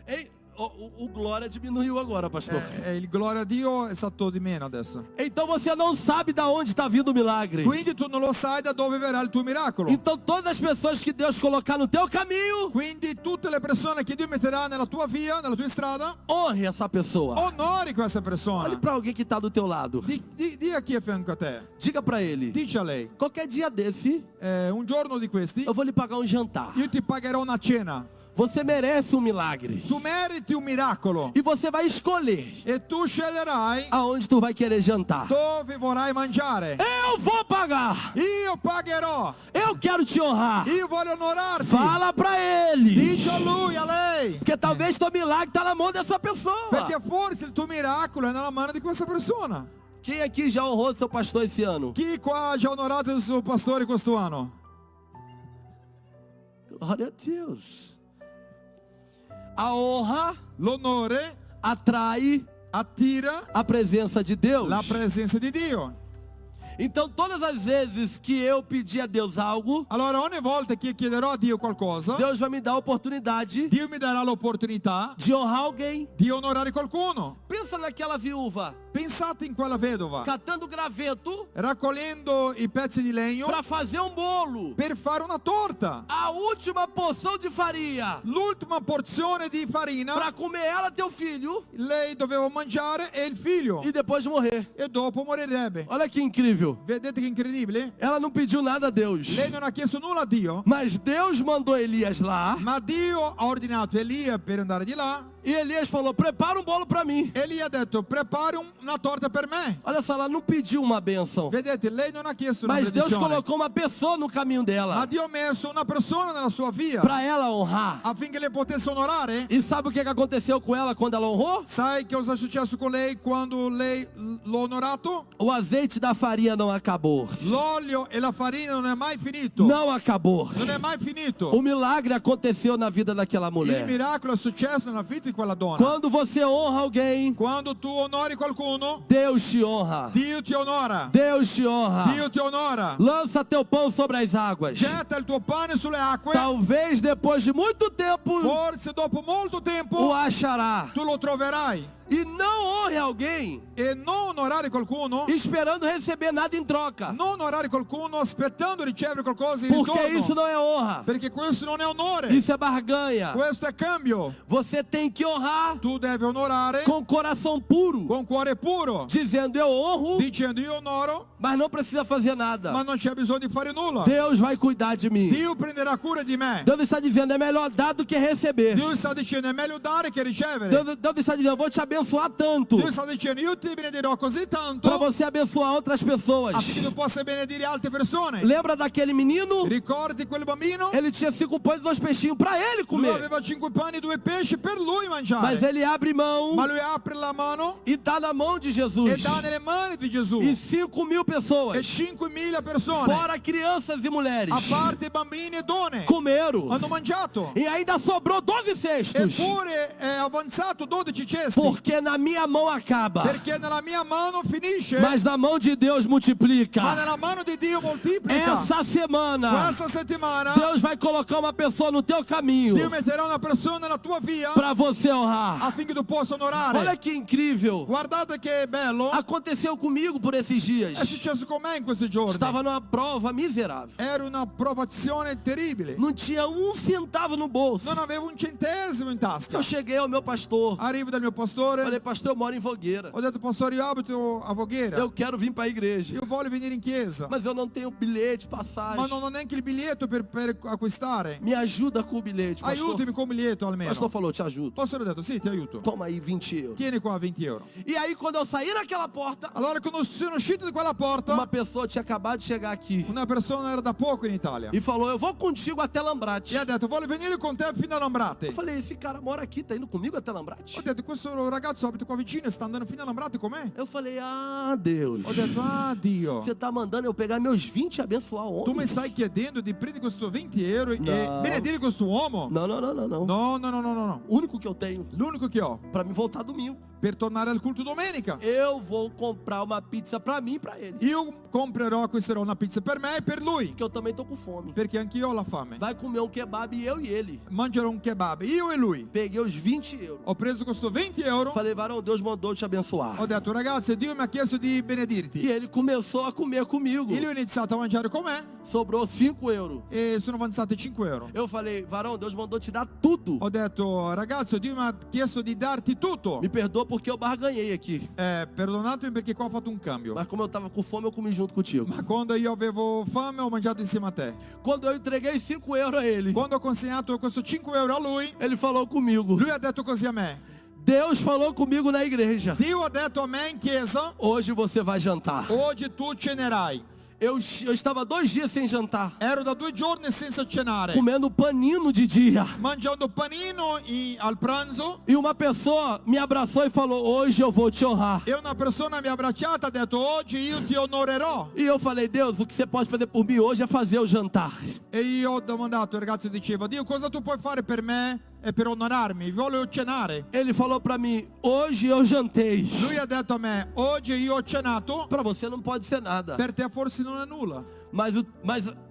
Ei, o glória diminuiu agora, pastor. Il gloria a Dio è stato di meno adesso. Então você não sabe da onde está vindo o milagre. Quindi tu non lo sai da dove verrà il tuo miracolo. Então todas as pessoas que Deus colocar no teu caminho, Quindi tutte le persone che Dio metterà nella tua via, nella tua strada, honre essa pessoa. onori questa Olhe persona. para alguém que está do teu lado. Di a chi è a fianco a te. Diga para ele: Dici a lei, qualquer dia desse, un giorno di questi eu vou lhe pagar um jantar. io ti pagherò una cena. Você merece um milagre. Tu meriti un miracolo E você vai escolher e tu sceglierai aonde tu vai querer jantar. dove vorrai mangiare. Eu vou pagar. Io pagherò. Eu quero te honrar. Io voglio onorarti. Fala para ele. Dici a lui, a lei. Porque talvez teu milagre está na mão dessa pessoa. Perché forse il tuo miracolo è nella mano di questa persona. Quem aqui já honrou seu pastor esse ano? Chi qua ha già onorato il suo pastore questo anno? Glória a Deus. A honra L'onore atrai attira a presença de Deus. la presenza di Dio. Então, todas as vezes que eu pedir a Deus algo, Allora ogni volta che chiederò a Dio qualcosa, Deus vai me dar a oportunidade Dio mi darà l'opportunità de honrar alguém. di onorare qualcuno. Pensa naquela viúva Pensate in quella vedova catando graveto raccogliendo i pezzi di legno para fazer um bolo. per fare una torta. A última porção de farinha L'ultima porzione di farina para comer ela, teu filho, lei doveva mangiare e il figlio, e depois morrer. e dopo morirebbe. Olha que incrível. Vedete che incredibile? Ela não pediu nada a Deus, Lei non ha chiesto nulla a Dio, mas Deus mandou Elias lá, ma Dio ha ordinato Elia per andare di là. e Elias falou: prepara um bolo para mim. Elia ha detto prepari una torta per me. Olha só, ela não pediu uma bênção, Vedete, lei non ha chiesto una mas Deus benedizione, colocou uma pessoa no caminho ma dela Dio ha messo una persona nella sua via para ela honrar. affinché le potesse onorare. E sabe o que aconteceu com ela quando ela honrou? Sai che cosa è successo con lei quando lei l'ha onorato? O azeite da farinha não acabou. L'olio e la farina non è mai finito. Não acabou. Non è mai finito. O milagre aconteceu na vida daquela Il mulher. miracolo è successo nella vita di quella donna. Quando você honra alguém, Quando tu onori qualcuno, Deus te honra. Dio ti onora. Deus te honra. Dio ti onora. Lança teu pão sobre as águas. Getta il tuo pane sulle acque. Talvez depois de muito tempo Forse dopo molto o tempo achará. tu lo troverai. E não honre alguém E non onorare qualcuno, esperando receber nada em troca. non onorare qualcuno aspettando ricevere qualcosa in Porque ritorno. isso não é honra. Perché questo non è onore. Isso é barganha. Questo è cambio. Você tem que honrar Tu devi onorare com coração puro, con cuore puro, dizendo: eu honro, dicendo io onoro, mas não precisa fazer nada. ma non c'è bisogno di fare nulla. Deus vai cuidar de mim. Dio prenderà cura di me. Deus está dizendo: é melhor dar do que receber. Dio sta dicendo è meglio dare che ricevere. Deus está dizendo: eu vou te abençoar abençoar tanto Dio sta dicendo io ti benedirò così tanto para você abençoar outras pessoas. affinché tu possa benedire altre persone. Lembra daquele menino? Ricordi quel bambino? Ele tinha 5 pães e 2 peixinhos para ele Lui comer. aveva 5 pani e 2 pesci per lui Mas mangiare. ele abre mão Ma lui apre la mano e dá na mão de e Jesus. dà nelle mani di Gesù. E 5.000 E pessoas, 5.000 persone, fora crianças e mulheres, a parte bambini e donne, comeram. hanno mangiato. E ainda sobrou 12 cestos. Eppure è avanzato 12 cesti. Porque na minha mão acaba, Perché nella mia mano finisce, mas na mão de Deus ma multiplica. nella mano di Dio moltiplica. Essa semana, Questa settimana Deus vai colocar uma pessoa no teu caminho Dio metterà una persona nella tua via para você honrar. affinché tu possa onorare. Olha que incrível. Guardate che bello. Aconteceu comigo por esses dias. È successo con me in questi giorni. Estava numa prova miserável. Era una provazione terribile. Não tinha um centavo no bolso. Non avevo un centesimo in tasca. Eu cheguei ao meu pastor. Arrivo dal mio pastore. Falei, pastor, eu moro em Vogueira. Ho detto, pastore, io abito a Voghera. Eu quero vir para a igreja. Io voglio venire in chiesa. Mas eu não tenho bilhete, Ma passagem. non ho neanche il biglietto per acquistare. Me ajuda com o bilhete, pastor. Aiutami con il biglietto O almeno. pastor falou, te ajudo. Il pastore ha detto, sì, ti aiuto. Toma aí 20 euros. Tieni qua 20 euro. E aí, quando eu saí naquela porta, Allora, quando sono uscito di quella porta, uma pessoa tinha acabado de chegar aqui una persona era da poco in Italia. e falou, eu vou contigo até Lambrate. E ha detto, voglio venire con te fino a Lambrate. Eu falei, esse cara mora aqui, tá indo comigo até Lambrate? Ho detto, questo ragazzo abita qua vicino e sta andando fino a Lambrate con me. Eu falei, ah, Deus. Ho detto, ah Dio, Você tá mandando eu pegar meus 20 e abençoar tu mi homens? stai chiedendo di prendere questo 20 euro e No. benedire questo uomo? Não, não, não, não, não. No, no, no, no, no, no. O único que eu tenho L'unico che ho para me voltar domingo. per tornare al culto domenica. Eu vou comprar uma pizza para mim e para ele. Io acquisterò una pizza per me e per lui, Porque eu também tô com fome. perché anch'io ho la fame. Vai comer um kebab eu e ele. Mangerò un kebab, io e lui. Peguei os 20 euros. Ho preso questo 20 euro. Falei, varão, Deus mandou te abençoar. Ho detto, ragazzi, Dio mi ha chiesto di E benedirti. ele começou a comer comigo. E lui ha iniziato a mangiare con me Sobrou 5 euros. e sono avanzati 5 euro. Eu falei, varão, Deus mandou te dar tudo. Ho detto, ragazzo, Dio mi ha chiesto di darti tutto. Me perdoa porque eu barganhei aqui. Perdonatemi perché qua ho fatto un cambio. Mas como eu tava com fome, eu comi junto contigo. Ma quando io avevo fame ho mangiato insieme a te. Quando eu entreguei 5 euros a ele, Quando ho consegnato questo 5 euro a lui, ele falou comigo. lui ha detto così a me. Deus falou comigo na igreja. Dio ha detto a me in chiesa, Hoje você vai jantar. oggi tu cenerai. Eu estava 2 dias sem jantar, Ero da 2 giorni senza cenare, comendo panino de dia. mangiando panino al pranzo, E uma pessoa me abraçou e falou, hoje eu vou te honrar. e una persona mi ha abbracciato e ha detto, oggi io ti onorerò. E eu falei, Deus, o que você pode fazer por mim hoje é fazer o jantar. E io ho domandato, il ragazzo diceva, Dio, cosa tu puoi fare per me e per onorarmi? Voglio cenare. Ele falou pra mim, hoje eu jantei. Lui ha detto a me, oggi io ho cenato, Pra você não pode ser nada. per te forse non è nulla. Mas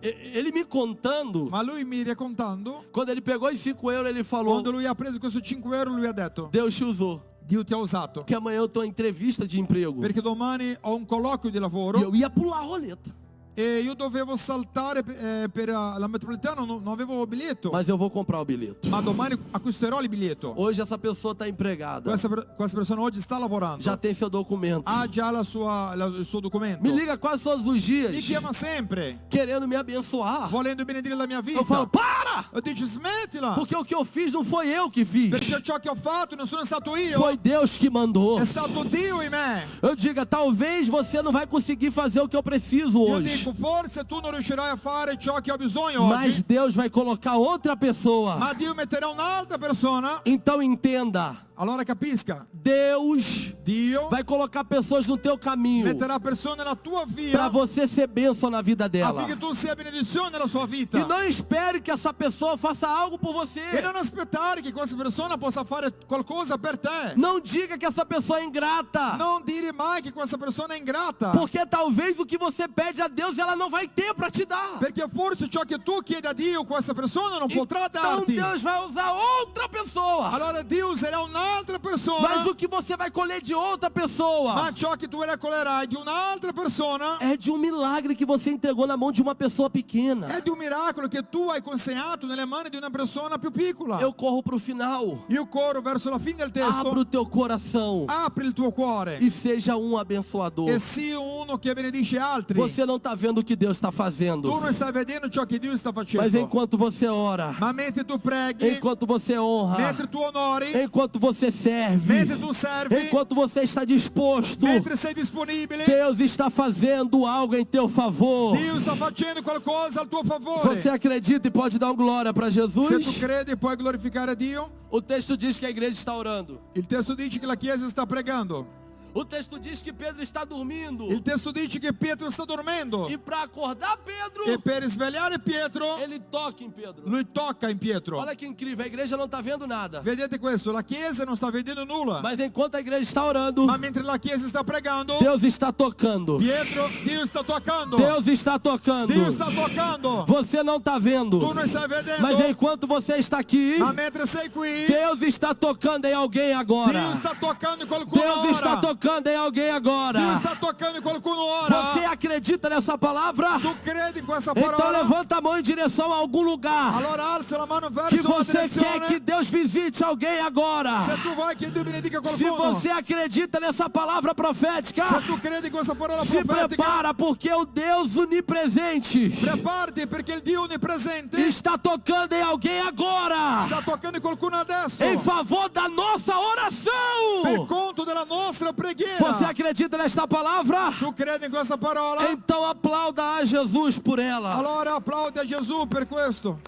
ele me contando, Ma lui mi raccontando, quando ele pegou os 5 euros, ele falou, quando lui ha preso questo 5 euro, lui ha detto, Deus te usou. Dio ti ha usato. Que amanhã eu tô em entrevista de emprego. Perché domani ho un colloquio di E lavoro eu ia pular a roleta. e io dovevo saltare per la metropolitana, non avevo biglietto. Mas eu vou comprar o bilhete. Ma domani acquisterò il biglietto. Hoje essa pessoa está empregada. Questa persona oggi sta lavorando. Já tem seu documento. Ha già il suo documento. Me liga quase todos os dias, Mi chiama sempre, querendo me abençoar. volendo benedire la mia vita. Eu falo, para! Eu dico, smettila. Porque o que eu fiz não foi eu que fiz. Perché ciò che ho fatto non sono stato io. Foi Deus que mandou. È stato Dio in me. Eu diga, talvez você não vai conseguir fazer o que eu preciso Io hoje. dico, forse tu non riuscirai a fare ciò che ho bisogno Mas oggi. Deus vai colocar outra pessoa. Ma Dio metterà un'altra persona. Então entenda, Allora capisca, Deus Dio vai colocar pessoas no teu caminho metterà persone nella tua para via você ser bênção na vida dela. affinché tu sia benedizione nella sua vita. E não espere que essa pessoa faça algo por E você. non aspettare che questa persona possa fare qualcosa per te. Não diga que essa pessoa é ingrata. Non dire mai che questa persona è ingrata. Porque talvez o que você pede a Deus ela não vai ter para te dar. Perché forse ciò che tu chiedi a Dio questa persona non potrà Então darti. Deus vai usar outra pessoa. Allora Dio userà un'altra persona. Mas o que você vai colher de outra pessoa Ma ciò che tu raccoglierai di un'altra persona é de um milagre que você entregou na mão de uma pessoa pequena. è di un miracolo che tu hai consegnato nelle mani di una persona più piccola. Eu corro pro final. Io corro verso la fine del Abra testo. o teu coração Apri il tuo cuore e seja um abençoador. e sii uno che benedice altri. Você não está vendo o que Deus está fazendo. Tu non stai vedendo ciò che Dio sta facendo. Mas enquanto você ora, Ma mentre tu preghi, enquanto você honra, mentre tu onori, enquanto você você serve, mentre tu servi, enquanto você está disposto, mentre sei disponibile, Deus está fazendo algo em teu favor. Dio sta facendo qualcosa al tuo favore. Você acredita e pode dar uma glória para Se Jesus? tu credi puoi glorificare Dio. O texto diz que a igreja está orando. Il testo dice che la Chiesa sta pregando. O texto diz que Pedro está dormindo. Il testo dice che Pietro sta dormendo. E para acordar Pedro, E per svegliare Pietro, ele toca em Pedro. lui tocca in Pietro. Olha que incrível, a igreja não está vendo nada. Vedete questo? La Chiesa non sta vedendo nulla. Mas enquanto a igreja está orando, Ma mentre la Chiesa sta pregando, Deus está tocando. Dio sta toccando. Deus está tocando. Dio sta toccando. Você não está vendo. Tu non stai vedendo. Mas enquanto você está aqui, Ma mentre sei qui, Deus está tocando em alguém agora. Dio sta toccando in qualcuno Deus está ora. tocando em alguém agora. Dio sta toccando in qualcuno ora. Você acredita nessa palavra? Tu credi in questa Então parola? levanta a mão em direção a algum lugar Allora alza la mano que verso una você quer que direzione. Deus visite alguém agora. Se tu vuoi che Dio benedica Se qualcuno, você acredita nessa palavra profética, se tu credi in questa parola se profetica, prepara, porque o Deus onipresente preparati perché il Dio onnipresente está tocando em alguém agora, sta toccando in qualcuno adesso em favor da nossa per oração. conto della nostra preghiera. Você acredita nesta palavra? Tu credi in questa parola? Então aplauda a Jesus por ela. Allora applaudi a Gesù per questo.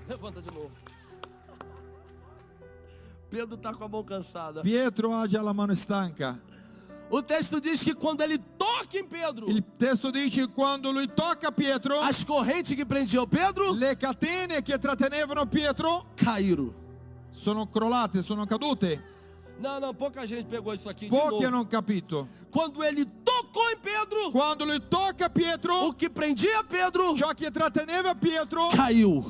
Levanta de novo. Pedro está com a mão cansada. Pietro ha già la mano stanca. O texto diz que quando ele toca em Pedro, Il testo dice che quando lui tocca Pietro, as correntes que prendiam Pedro le catene che trattenevano Pietro caíram. sono crollate, sono cadute. Não, pouca gente pegou isso aqui de Pochi novo. hanno capito. Quando ele tocou em Pedro, Quando lui tocca Pietro, o que prendia Pedro ciò che tratteneva Pietro caiu.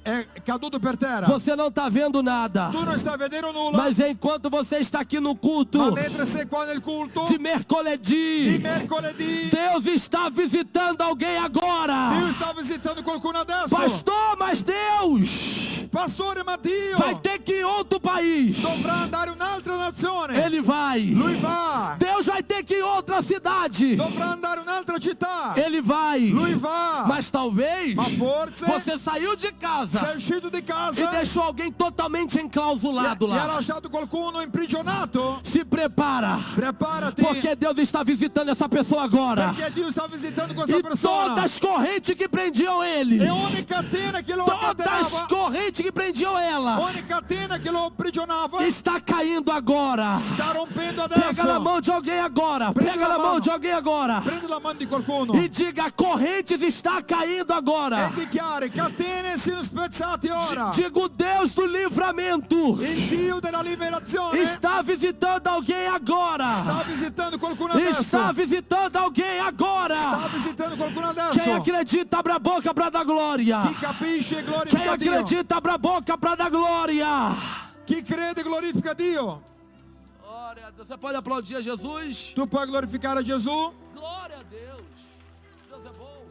è caduto per terra. Você não está vendo nada, Tu non stai vedendo nulla, mas enquanto você está aqui no culto ma mentre sei qua nel culto de di mercoledì, mercoledì, Deus está visitando alguém agora. Dio sta visitando qualcuno adesso. Pastor, mas Deus Pastore, ma Dio vai ter que ir em outro país. dovrà andare in un'altra nazione. Ele vai. Lui va. Deus vai ter que ir em outra cidade. Dovrà andare in un'altra città. Ele vai. Lui va. Mas talvez Ma forse você saiu de casa sei uscito di casa e deixou alguém totalmente enclausulado e ha lá. lasciato qualcuno imprigionato. Se prepara, Preparati, porque Deus está visitando essa pessoa agora. perché Dio sta visitando questa E persona. todas as correntes que prendiam ele, E ogni catena che lo todas as incatenava, correntes que prendiam ela, ogni catena che lo imprigionava, está caindo agora. sta rompendo Pega na adesso. mão de alguém agora. Pega na mão de alguém agora. Prendi la mano di qualcuno E diga: correntes está caindo agora. e dichiari: catene siano spezzate ora. Diga: o Deus do livramento Il Dio della liberazione está visitando alguém agora. sta visitando qualcuno adesso. Está visitando alguém Sta agora. visitando qualcuno Quem adesso. acredita, abre a boca para dar glória. Chi capisce Quem glorifica Dio. acredita, abre a boca para dar glória. Chi crede glorifica Dio. Glória a Deus. Você pode aplaudir a Jesus? Tu puoi glorificare Gesù. Glória a Deus. Deus é bom.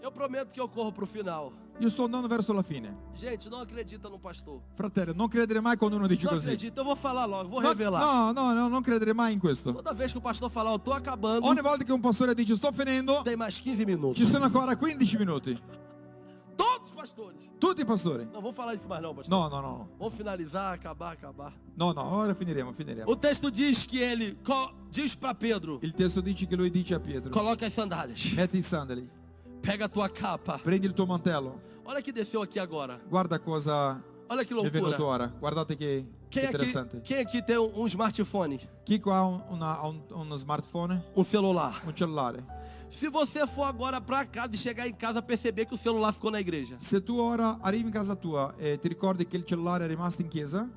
Eu prometo que eu corro para o final. Io sto andando verso la fine. Gente, não acredita no pastor. Fratello, non credere mai quando uno dice Não così. acredita, eu vou falar logo, vou No, revelar. no, non credere mai in questo. Toda vez que o pastor falar, eu tô acabando, Ogni volta che un pastore dice sto finendo, tem mais 15 minutos. ci sono ancora 15 minuti. Todos os pastores. Tutti i pastori. Não vamos falar isso mais não, pastor. No, no, no. Vamos finalizar, acabar. No, no, ora finiremo. O texto diz que ele diz para Pedro: Il testo dice che lui dice a Pietro: coloca as sandálias, metti i sandali, pega a tua capa. prendi il tuo mantello. Olha que desceu aqui agora. Guarda cosa Olha que è venuto loucura. ora. Guardate che interessante. Quem aqui tem um smartphone, Chi qua ha uno smartphone? um celular? Un cellulare. Se você for agora para casa e chegar em casa perceber que o celular ficou na igreja, Se tu ora arrivi in casa tua e ti ricordi che il cellulare è rimasto in chiesa,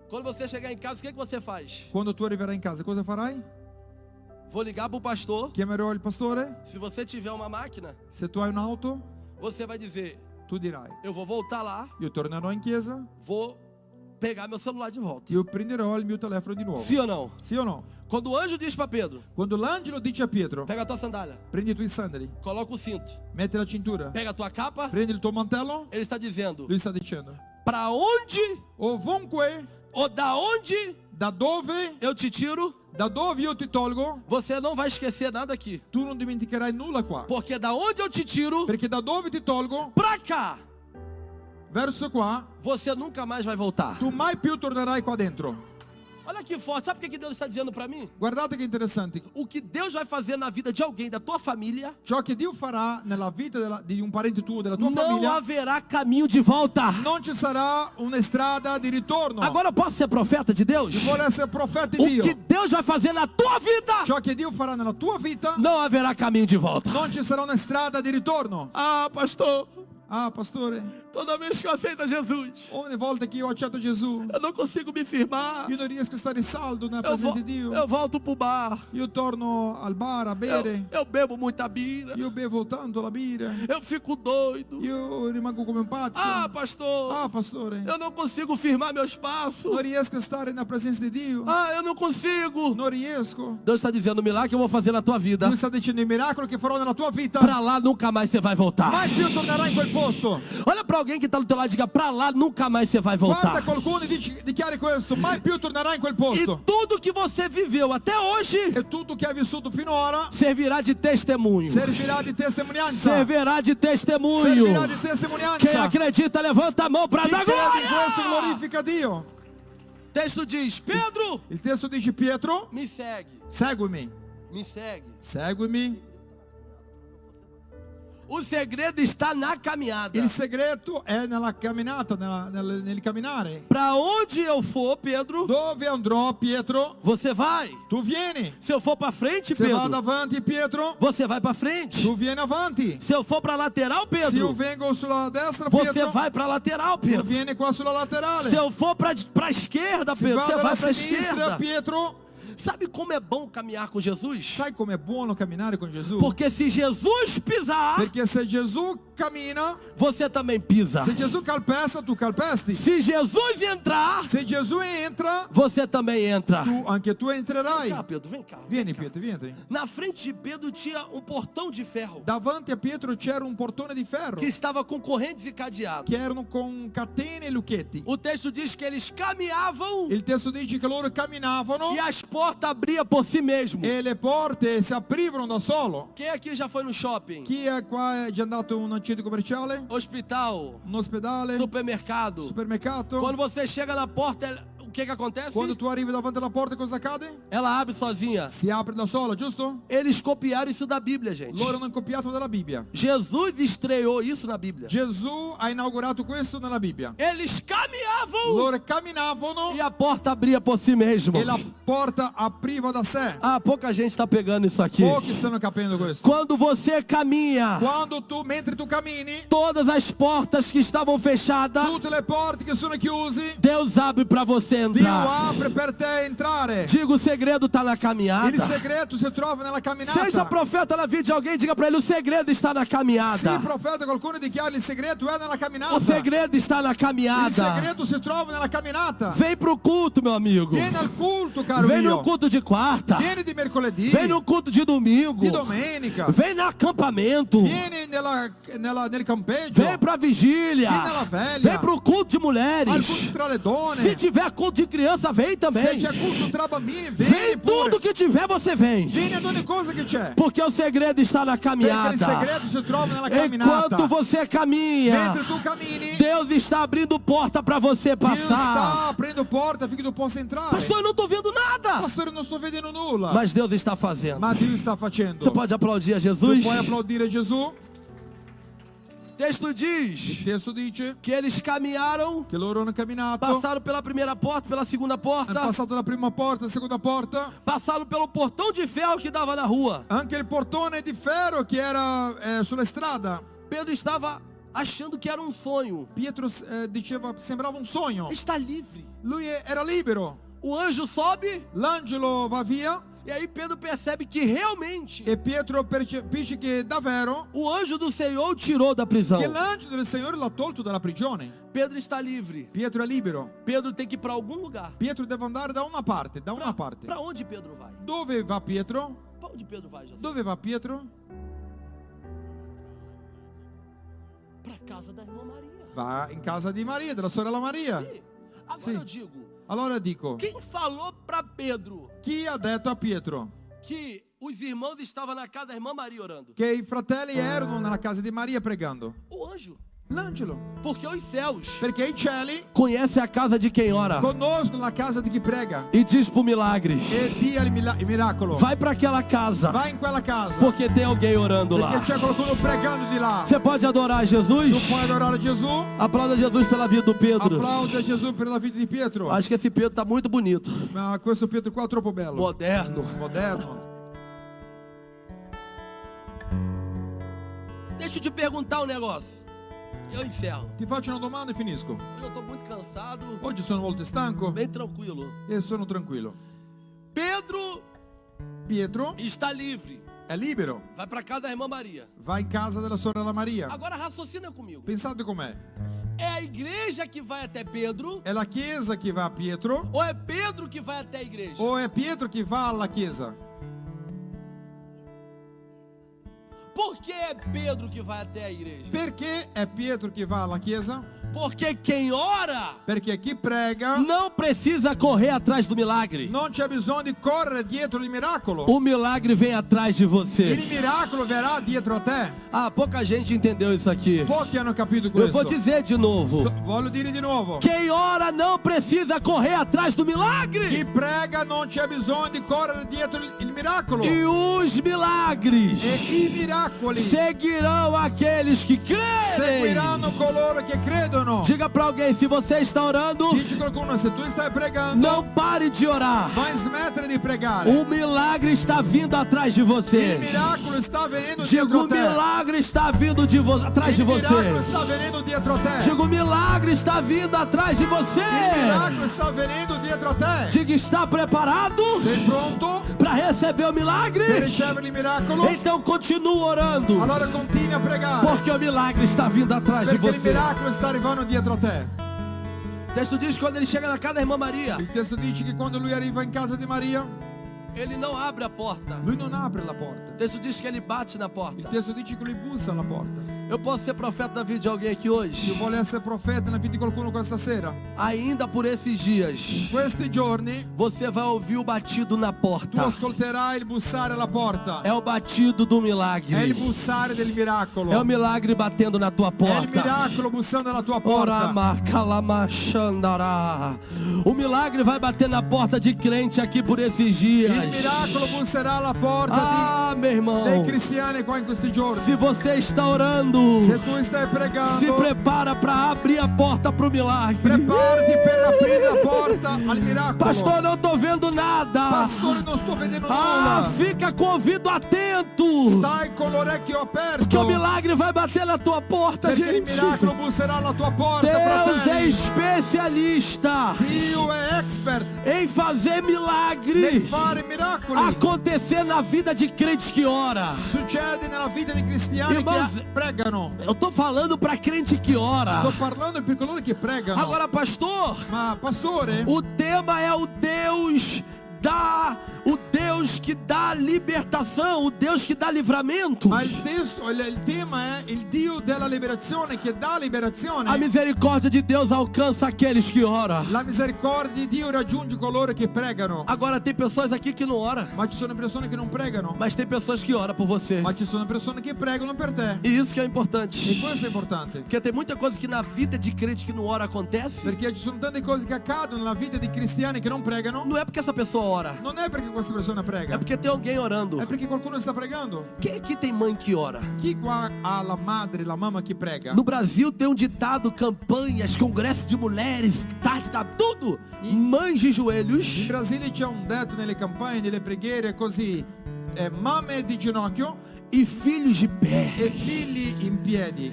quando você chegar em casa, o que você faz? quando tu arriverai in casa cosa farai? Vou ligar para o pastor. Chiamerò il pastore. Se você tiver uma máquina, Se tu hai un'auto, você vai dizer: tu dirai: eu vou voltar lá, io tornerò in chiesa, vou pegar meu celular de volta. io prenderò il mio telefono di nuovo. Sim ou não? Sì o no? Quando o anjo diz para Pedro: Quando l'angelo dice a Pietro: pega a tua sandália, prendi i tuoi sandali, coloca o cinto, metti la cintura, pega a tua capa, prendi il tuo mantello, ele está dizendo: lui sta dicendo: para onde ovunque, ou da onde da dove eu te tiro, io ti tolgo, você não vai esquecer nada aqui. tu non dimenticherai nulla qua. Porque da onde eu te tiro, Perché da dove ti tolgo, pra cá, verso qua, você nunca mais vai voltar. tu mai più tornerai qua dentro. Olha que forte, sabe o que Deus está dizendo para mim? Guardate che interessante. O que Deus vai fazer na vida de alguém da tua família, Ciò che Dio farà nella vita di un parente tuo, della tua não famiglia, haverá caminho de volta. non ci sarà una strada di ritorno. Agora eu posso ser profeta de Deus? Vuole essere profeta O di Dio. que Deus vai fazer na tua vida, Ciò che Dio farà nella tua vita, não haverá caminho de volta. non ci sarà una strada di ritorno. Ah, pastor, Ah, pastore, toda vez que eu aceito Jesus, ogni volta che io accetto Gesù, eu não consigo me firmar. io non riesco a stare saldo nella Eu, presenza di Dio. eu volto pro bar. Io torno al bar a bere, Eu bebo muita bira. io bevo tanto la birra, Eu fico doido. io rimango come un pazzo. Ah, pastor, Ah, pastore, eu não consigo firmar meu espaço. non riesco a stare nella presenza di Dio. Ah, eu não consigo. Non riesco. Deus está dizendo o milagre que eu vou fazer na tua vida. Lui sta dicendo il miracolo che farò nella tua vita. Pra lá nunca mais você vai voltar. Mai più tornerai in quel posto. Olha pra alguém que tá do teu lado e diga: pra lá nunca mais você vai Guarda voltar. qualcuno e dichiari questo. Mai più tornerai in quel E posto. tudo que você viveu até hoje E tutto che hai vissuto finora servirá de testemunho. servirà di testimonianza. Servirá de testemunho. Servirà di testimonianza. Quem acredita, levanta a mão para Chi dar crede in questo glória. glorifica Dio. O texto diz: Pedro, Il testo dice: Pietro, me segue. seguimi. Me segue. Seguimi. O segredo está na caminhada. Il segreto è nella camminata, nel camminare. Para onde eu for, Pedro, Dove andrò, Pietro? você vai. Tu vieni. Se eu for para frente, Se vado Pedro, avanti, Pietro, você vai para frente. tu vieni avanti. Se eu for para lateral, Se io Pedro, vengo sulla destra, você Pietro, vai para lateral, tu Pedro. vieni qua sulla laterale. Se eu for para esquerda, Se Pedro, vado você vai alla para sinistra, esquerda. Pietro, Sabe como é bom caminhar com Jesus? sai com'è buono camminare con Gesù? Porque se Jesus pisar, Perché se Gesù cammina, você também pisa. se Gesù calpesta, tu calpesti. Se Jesus entrar, Se Gesù entra, você também entra. anche tu entrerai. Vem cá, Pedro, vem cá. Vieni, Pietro, vieni. Na frente de Pedro tinha um portão de ferro Davanti a Pietro c'era un portone di ferro que estava com correntes e cadeado. che erano con catene e lucchetti. O texto diz que eles caminhavam Il testo dice che loro camminavano e as portas abriam por si mesmo. e le porte si aprivano da solo. Quem aqui já foi no shopping? Chi è qua è già andato in un centro commerciale? Hospital, Un ospedale? supermercado. Supermercato? Quando você chega na porta, o que acontece? Quando tu arrivi davanti alla porta cosa accade? Ela abre sozinha. Si apre da sola, giusto? Eles copiaram isso da Bíblia, gente. Loro hanno copiato dalla Bibbia. Jesus estreou isso na Bíblia. Gesù ha inaugurato questo nella Bibbia. Eles caminhavam Loro camminavano e a porta abria por si mesmo. e la porta apriva da sé. Ah, pouca gente está pegando isso aqui. Pochi stanno capendo questo. Quando você caminha, Mentre tu cammini, todas as portas que estavam fechadas, tutte le porte che sono chiuse, Deus abre para você Dio entrar. apre per te entrare. Diga, o segredo está na Il caminhada. segreto si trova nella camminata. Seja profeta na vida de alguém, diga para ele: o segredo está na Sì, caminhada. profeta, qualcuno dichiara il segreto è nella camminata. O segredo está na Il caminhada. segreto si trova nella camminata. Vem pro culto, meu amigo. Vieni al culto, caro Vem no mio. culto de quarta. Vieni di mercoledì, Vem no culto de domingo. di domenica. Vem no acampamento. Vieni nel campeggio. Vem pra vigília. Vieni alla veglia. Vem pro culto de Al mulheres. culto tra le donne. Se tiver culto de criança, vem Se também. c'è culto tra bambini, Vem vieni pure. tudo que tiver, você vem. Vieni ad ogni cosa che c'è. Porque o segredo está na Perché il caminhada. segreto si trova nella camminata. Enquanto você caminha, Mentre tu cammini, Deus está abrindo porta para você Dio passar. sta aprendo porta affinché tu possa entrare. Pastor, eu não estou vendo nada. Pastore, non sto vedendo nulla. Mas Deus está fazendo. Ma Dio sta Você facendo. pode aplaudir a Tu Jesus? puoi applaudire Gesù? O texto Il diz testo dice que eles caminharam, che loro hanno camminato, passaram pela primeira porta, pela segunda hanno porta, passato la prima porta, la seconda porta, passaram pelo portão de ferro que dava na rua. anche il portone di ferro che era sulla strada. Pedro estava achando que era um sonho. Pietro diceva, sembrava un sogno. Está livre. Lui era libero. O anjo sobe L'angelo va via e aí Pedro percebe que realmente e Pietro percepisce che davvero o anjo do Senhor o tirou da prisão. che l'angelo del Signore l'ha tolto dalla prigione. Pedro está livre. Pietro è libero. Pedro tem que ir para algum lugar. Pietro deve andare da una parte, Para onde Pedro vai? Dove va Pietro? Para onde Pedro vai, Jesus? Dove va Pietro? Para casa da irmã Maria. Va in casa di Maria, della sorella Maria. Sim. Agora Sim. eu digo, Allora dico, quem falou para Pedro chi ha detto a Pietro que os irmãos estavam na casa da irmã Maria orando? che i fratelli erano nella casa di Maria pregando? O anjo. Lancialo. Porque os céus Perché i cieli conhecem a casa de quem ora conoscono la casa di chi prega e diz pro milagre: e dia il miracolo. vai para aquela casa, Vai in quella casa porque tem alguém orando lá. perché c'è qualcuno pregando di là. Você pode adorar Tu Jesus? puoi adorare Gesù. Aplauda Jesus pela vida do Pedro. Applauda Gesù per la vita di Pietro. Acho que esse Pedro tá muito bonito, Ma questo Pietro qua è troppo bello. moderno. Moderno. Deixa eu te perguntar um negócio. Eu encerro. Ti faccio una domanda e finisco. Hoje eu tô muito cansado, Oggi sono molto stanco bem tranquilo. e sono tranquillo. Pedro Pietro está livre. è libero. Vai para casa da irmã Maria. Va in casa della sorella Maria. Agora raciocina comigo. Pensate com'è. É a igreja que vai até Pedro È la chiesa che va a Pietro ou é Pedro que vai até a igreja? o è Pietro che va alla chiesa? Por que é Pedro que vai até a igreja? Perché è Pietro che va alla chiesa? Porque quem ora Perché chi prega não precisa correr atrás do milagre. non c'è bisogno di correre dietro il miracolo. O milagre vem atrás de você. Il miracolo verrà dietro a te. Ah, pouca gente entendeu isso aqui. Pochi hanno capito Eu vou questo. dizer de novo. Voglio dire di nuovo. Quem ora não precisa correr atrás do milagre. Chi prega non c'è bisogno di correre dietro il miracolo. E os milagres E i miracoli seguirão aqueles que creem. seguiranno coloro che credono. Diga para alguém, se você está orando, Dici qualcuno, se tu stai pregando, não pare de orar. vai smettere di pregare. O milagre está vindo atrás de Il você. miracolo sta venendo Diga, dietro o a te. milagre está vindo atrás de Il miracolo você. sta venendo dietro a te. Diga, o milagre está vindo atrás de Il você. miracolo sta venendo dietro a te. Diga, está preparado Sei pronto para receber o per milagre? ricevere il miracolo? Então continua orando, Allora continui a pregare. porque o milagre está vindo atrás de Perché il você. miracolo sta arrivando dietro a te. O texto diz que quando ele chega na casa da irmã Maria, Il testo dice che quando lui arriva in casa di Maria, ele não abre a porta. lui non apre la porta. O texto diz que ele bate na Il porta. testo dice che lui bussa alla porta. Eu posso ser profeta da vida de alguém aqui Io hoje? voglio essere profeta nella vita di qualcuno questa sera. Ainda por esses dias, Questi giorni você vai ouvir o batido na tu porta. ascolterai il bussare alla porta. É o batido do È il milagre. bussare del miracolo. É o milagre batendo na tua È il porta. miracolo bussando alla tua porta. Orama, calama, xandará. O milagre vai bater na porta de crente aqui por esses dias. Il miracolo busserà alla porta Ah, meu dei irmão, cristiani qua in questi giorni. se você está orando, Se tu stai se pregando, prepara para abrir a porta para o milagre. preparati per aprire la porta al miracolo. Pastor, não estou vendo nada. Pastore, non sto vedendo Ah, nulla. fica com o ouvido atento, Stai con l'orecchio aperto. que o milagre vai bater na tua porta, Perché il gente. miracolo busserà alla tua porta, Deus é fratelli. especialista Dio è expert em fazer nel milagre fare miracoli. acontecer na vida de crente que ora. Succede nella vita di cristiani Irmãos, che pregano. Eu tô falando para crente que ora. Sto parlando per coloro che pregano. Agora, pastor, Ma pastore, o tema é o Deus que dá libertação, o Deus que dá livramento. ma il tema è il Dio della liberazione che dà liberazione. A misericórdia de Deus alcança aqueles que oram. La misericordia di Dio raggiunge coloro che pregano. Agora tem pessoas aqui que não oram, Ma ci sono persone che non pregano. mas tem pessoas que oram por você. Ma ci sono persone che pregano per te. E isso que é E importante. questo è importante. Porque tem muita coisa que na vida de crente que não ora acontece. Perché ci sono tante cose che accadono nella vita di cristiani che non pregano. Não é porque essa pessoa ora, Non è perché questa persona é prega. porque tem alguém orando. È perché qualcuno sta pregando. Quem aqui tem mãe que ora? Chi qua ha la madre, la mamma che prega? No Brasil tem um ditado, campanhas, congresso de mulheres, tarde da tudo. Mães de In joelhos Brasile c'è un detto nelle campagne, nelle preghiere così. Mamme di ginocchio e filhos de pé. e figli in piedi.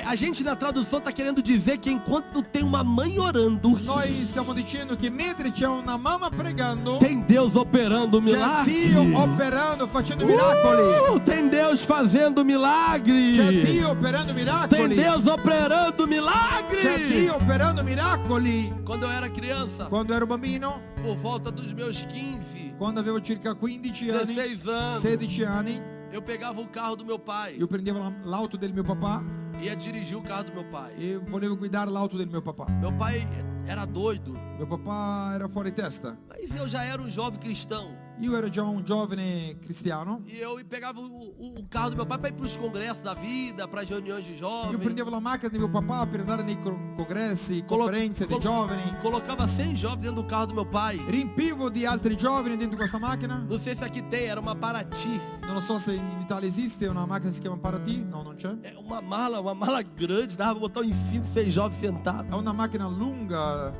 A gente na tradução tá querendo dizer que enquanto tem uma mãe orando, Noi stiamo dicendo che mentre c'è una mamma pregando, tem Deus operando c'è milagre. Dio operando, facendo miracoli. Tem Deus fazendo milagre. C'è Dio operando Tem miracoli. Deus operando milagre. C'è Dio operando miracoli. Quando eu era criança, Quando ero bambino, por volta dos meus 15, quando avevo circa 15 anni, 16 anos, 16 anni, eu pegava o carro do meu pai, io prendevo l'auto del mio papà ia dirigir o carro do meu pai. e volevo guidare l'auto del mio papà. Meu pai era doido, Mio papà era fuori testa, mas eu já era um jovem cristão. Io ero già un giovane cristiano. E eu pegava o carro do meu pai para ir para os congressos da vida, para as reuniões de Io jovens. prendevo la macchina di mio papà per andare nei congressi, conferenze dei giovani. Colocava 100 jovens dentro do carro do meu pai. Riempivo di altri giovani dentro questa macchina. Não sei se aqui tem, era uma Paraty. Non lo so se in Italia esiste una macchina che si chiama Paraty. No, non c'è. É uma mala grande, dava pra botar uns 5, 6 jovens sentados. È una macchina lunga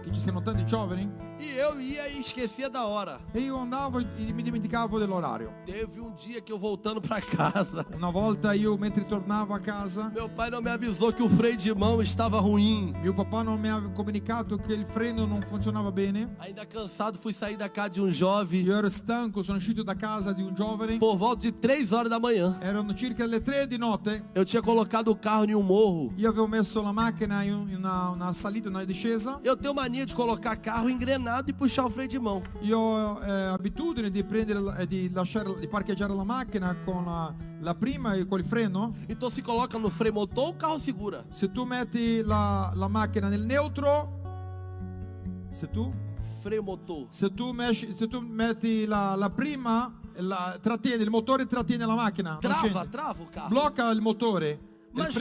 che ci siano tanti giovani. E eu ia e esquecia da hora. E io andavo e mi dimenticavo dell'orario. Teve um dia que eu voltando para casa, Una volta io mentre tornavo a casa, meu pai não me avisou que o freio de mão estava ruim. mio papà non mi aveva comunicato che il freno non funzionava bene. Ainda cansado, fui sair da casa de um jovem Io ero stanco, sono uscito da casa di un giovane. por volta de 3 horas da manhã. Erano circa le 3 di notte. Eu tinha colocado o carro em um morro. Io avevo messo la macchina in una salita, una discesa. Eu tenho mania de colocar carro engrenado e puxar o freio de mão. Io ho abitudine di di parcheggiare la macchina con la prima e con il freno. Então se coloca no freio motor, o carro segura. Se tu metti la macchina nel neutro, Freio motor. se tu metti la prima, trattieni il motore, trattiene la macchina. non scende. Trava o carro. Blocca il motore, Ma- il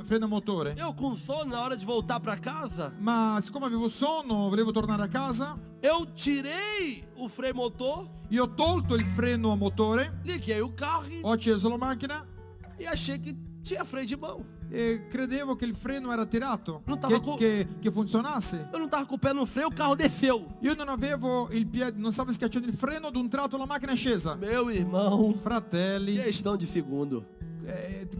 freno motore. Eu com sono, na hora de voltar para casa, Ma siccome avevo sonno, volevo tornare a casa, eu tirei o freio motor, io ho tolto il freno a motore, liguei o carro ho acceso la macchina e achei que tinha freio de mão. e credevo che il freno era tirato, Non tava che funzionasse. Eu não tava com o pé no freio, o carro desceu. Io non avevo il piede, non stavo schiacciando il freno, ad un tratto la macchina è scesa. Meu irmão, Fratelli, questão de segundo.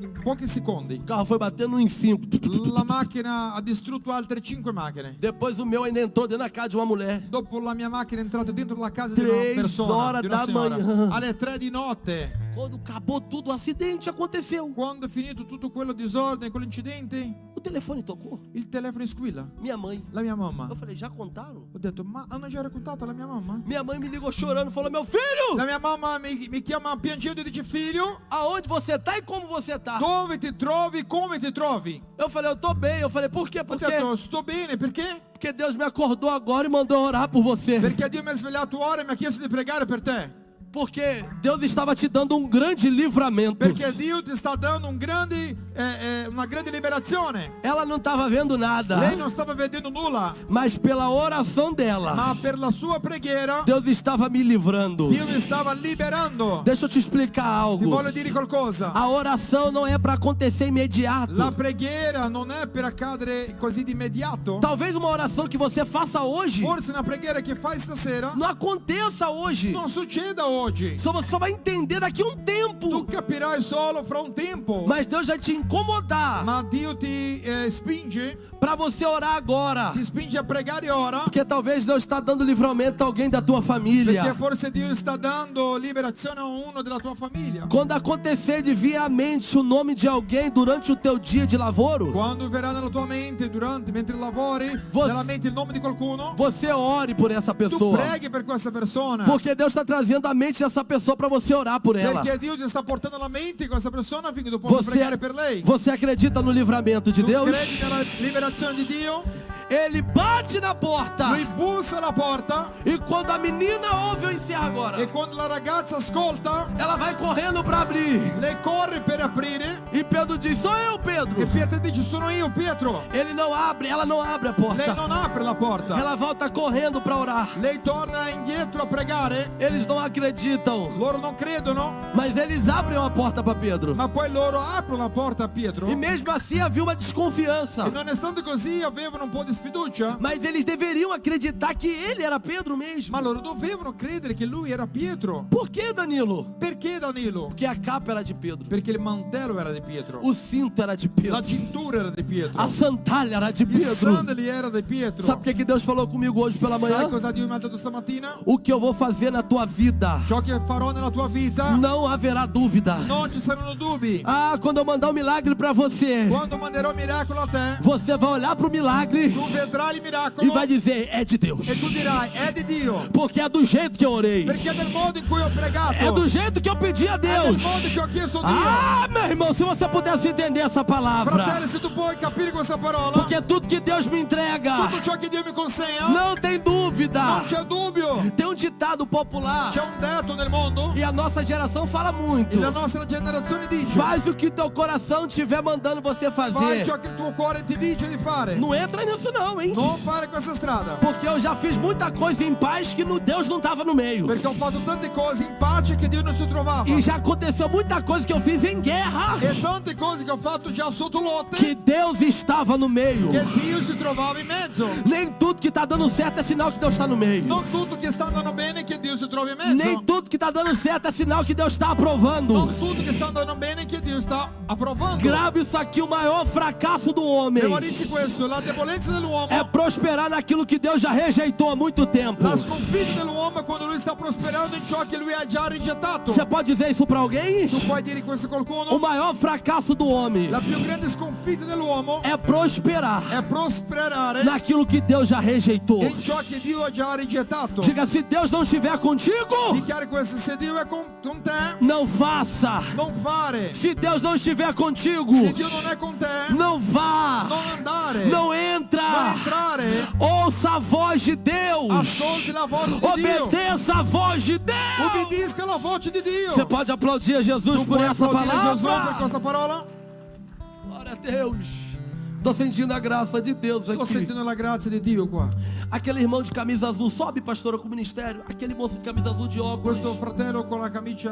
in pochi secondi O carro foi batendo em 5. la macchina ha distrutto altre 5 macchine. Depois o meu ainda entrou dentro da casa de uma mulher. Dopo la mia macchina è entrata dentro la casa di una 3 persona, ore di una da signora, manhã. alle 3 di notte. Quando acabou tudo, o acidente aconteceu. Quando è finito tutto quello disordine, quell'incidente, O telefone tocou. il telefono squilla. Minha mãe. La mia mamma. Eu falei, já contaram? Ho detto, ma hanno già raccontato alla mia mamma? Minha mãe me ligou chorando, falou, meu filho, La mia mamma mi chiama piangendo e dice, figlio, aonde você tá e como você tá? dove ti trovi, come ti trovi? Eu falei, eu tô bem. Eu falei, por quê? Ho Por quê? detto, sto bene, perché? Porque Deus me acordou agora e mandou orar por você. Perché Dio mi ha svegliato ora e mi ha chiesto di pregare per te. Porque Deus estava te dando um grande livramento. Perché Dio ti sta dando una grande liberazione. Ela não estava vendo nada, Lei non stava vedendo nulla, mas pela oração dela, ma per la sua preghiera Deus estava me livrando. Dio mi stava liberando. Deixa eu te explicar Ti algo. voglio dire qualcosa. A oração não é para acontecer imediato. La preghiera non è per accadere così di immediato. Talvez uma oração que você faça hoje Forse una preghiera che fai stasera não aconteça hoje. non succeda oggi. Você só vai entender daqui a um Tu tempo. capirai solo fra un tempo. Mas Deus vai te incomodar Ma Dio ti spinge, para você orar agora. ti spinge a pregare ora. Porque talvez Deus está dando livramento a alguém da tua Perché família. forse Dio sta dando liberazione a uno della tua famiglia. Quando acontecer de vir à mente o nome de alguém durante o teu dia de lavoro, Quando verrà nella tua mente mentre lavori, nella mente il nome di qualcuno, você ore por essa tu pessoa. preghi per questa persona. Porque Deus está trazendo a mente dessa pessoa para você orar por ela. Perché Dio ti sta portando alla mente questa persona affinché tu possa pregare per lei. Você acredita no livramento de Tu Deus? credi nella liberazione di Dio? Ele bate na porta. Lui bussa alla porta E quando a menina ouve, eu encerro agora. e quando la ragazza ascolta, Ela vai correndo para abrir. lei corre per aprire E Pedro diz: sou eu, e Pedro. Pietro dice sono io Pietro. Ele não abre, ela não abre a Lei porta. non apre la porta. Ela volta correndo para orar. Lei torna indietro a pregare. Eles não acreditam, Loro non credono, mas eles abrem a porta para Pedro. ma poi loro aprono la porta a Pietro. E mesmo assim havia uma desconfiança. E nonostante così avevano un po' di sfiducia, Mas eles deveriam acreditar que ele era Pedro mesmo. ma loro dovevano credere che lui era Pietro. Por que, Danilo? Perché Danilo? Porque a capa era de Pedro. Perché il mantello era di Pietro. O cinto era de La Pedro. cintura era di Pietro. A sandália era de I Pedro. sandali era di Pietro. Sabe o que Deus falou comigo hoje pela Sai manhã? cosa Dio mi ha detto stamattina? O que eu vou fazer na tua vida, Ciò che farò nella tua vita não haverá dúvida. non ci saranno dubbi. Ah, quando eu mandar um milagre para você, Quando manderò miracolo a te, você vai olhar para o milagre tu vedrai il e miracolo vai dizer: é de Deus. e tu dirai è di Dio. Porque é do jeito que eu orei. Perché è del modo in cui ho pregato. É do jeito que eu pedi a È del Deus. modo che ho chiesto a Dio. Ah, meu irmão, se você pudesse entender essa palavra. palavra. Fratelli, se tu puoi capire questa parola, Porque tudo que Deus me entrega, tutto ciò che Dio mi consegna, não tem dúvida. non c'è dubbio. Tem um ditado popular, C'è un detto nel mondo e a nossa geração fala muito. e la nostra generazione dice: Faz o que teu coração estiver mandando você fai fazer. ciò che il tuo cuore ti dice di fare. Não entra nisso não, hein? Non fare questa strada. Porque eu já fiz muita coisa em paz que Deus não estava no meio. Perché ho fatto tante cose in pace che Dio non si trovava. E já aconteceu muita coisa que eu fiz em guerra E tante cose che ho fatto già sotto lotte que Deus estava no meio. che Dio si trovava in mezzo. Nem tudo que está dando certo é sinal que Deus está no meio. Non tutto che sta andando bene che Dio si trova in mezzo. Nem tudo que está dando certo é sinal que Deus está aprovando. Non tutto che sta andando bene che Dio sta approvando. Grave isso aqui, o maior fracasso do homem Memorizi questo, la debolezza dell'uomo, é prosperar naquilo que Deus já rejeitou há muito tempo. la sconfitta dell'uomo è quando lui sta prosperando in ciò che lui ha già rigettato. Você pode dizer isso para alguém? Tu puoi dire questo a qualcuno? O maior fracasso do homem La più grande sconfitta dell'uomo é prosperar è prosperare naquilo que Deus já rejeitou. in ciò che Dio ha già rigettato. Diga, se Deus não estiver contigo, Dichiari questo: se Dio è con te, não faça. non fare. Se Deus não estiver contigo, Se Dio non è con te, não vá. non andare, Não non entra. entrare. Ouça a voz de Deus. Ascolti la voce di Dio. Obedeça a voz de Deus. Obbedisca la voce di Dio. Você pode aplaudir a Jesus Tu por puoi essa applaudire Gesù per palavra? questa parola? Glória a Deus. Tô sentindo a graça de Deus Sto aqui. sentendo la grazia di Dio qua. Aquele irmão de camisa azul, sobe, pastora, com o ministério. Aquele moço de camisa azul de óculos. Questo fratello con la camicia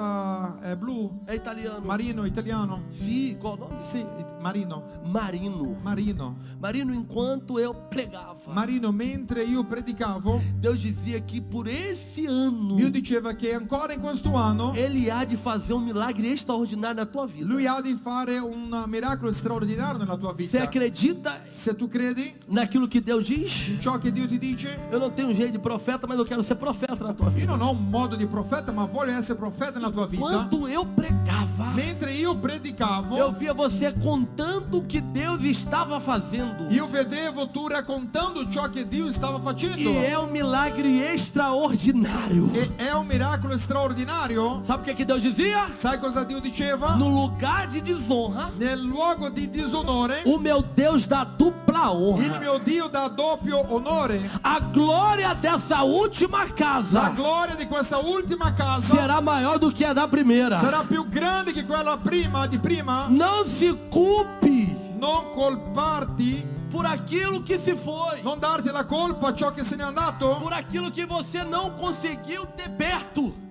blu, É italiano. marino, italiano. Sim, qual o nome? Sì, Marino. Marino. Marino. Marino, enquanto eu pregava, Marino, mentre io predicavo, Deus dizia que por esse ano Dio diceva che ancora in questo anno Ele há de fazer um milagre extraordinário na tua vida. Lui ha di fare un miracolo straordinario nella tua Você vita. acredita Se tu credi naquilo que Deus diz? in ciò che Dio ti dice, Eu não tenho jeito de profeta, mas eu quero ser profeta na tua io vida. non ho un modo di profeta, ma voglio essere profeta nella tua vita. Enquanto eu pregava, Mentre io predicavo, eu via você contando o que Deus estava fazendo. io vedevo tu raccontando ciò che Dio stava facendo. E é um milagre extraordinário. E è un miracolo straordinario. Sabe o que Deus dizia? Sai cosa Dio diceva? No lugar de desonra, Nel luogo di disonore, o meu Deus dá dupla il honra. mio Dio dà doppio onore. A glória dessa última La casa gloria di questa ultima casa será maior do que a da primeira. sarà più grande che quella prima di prima. Não se culpe Non colparti, por aquilo que se foi, non darti la colpa a ciò che se n'è andato, por aquilo que você não conseguiu ter perto.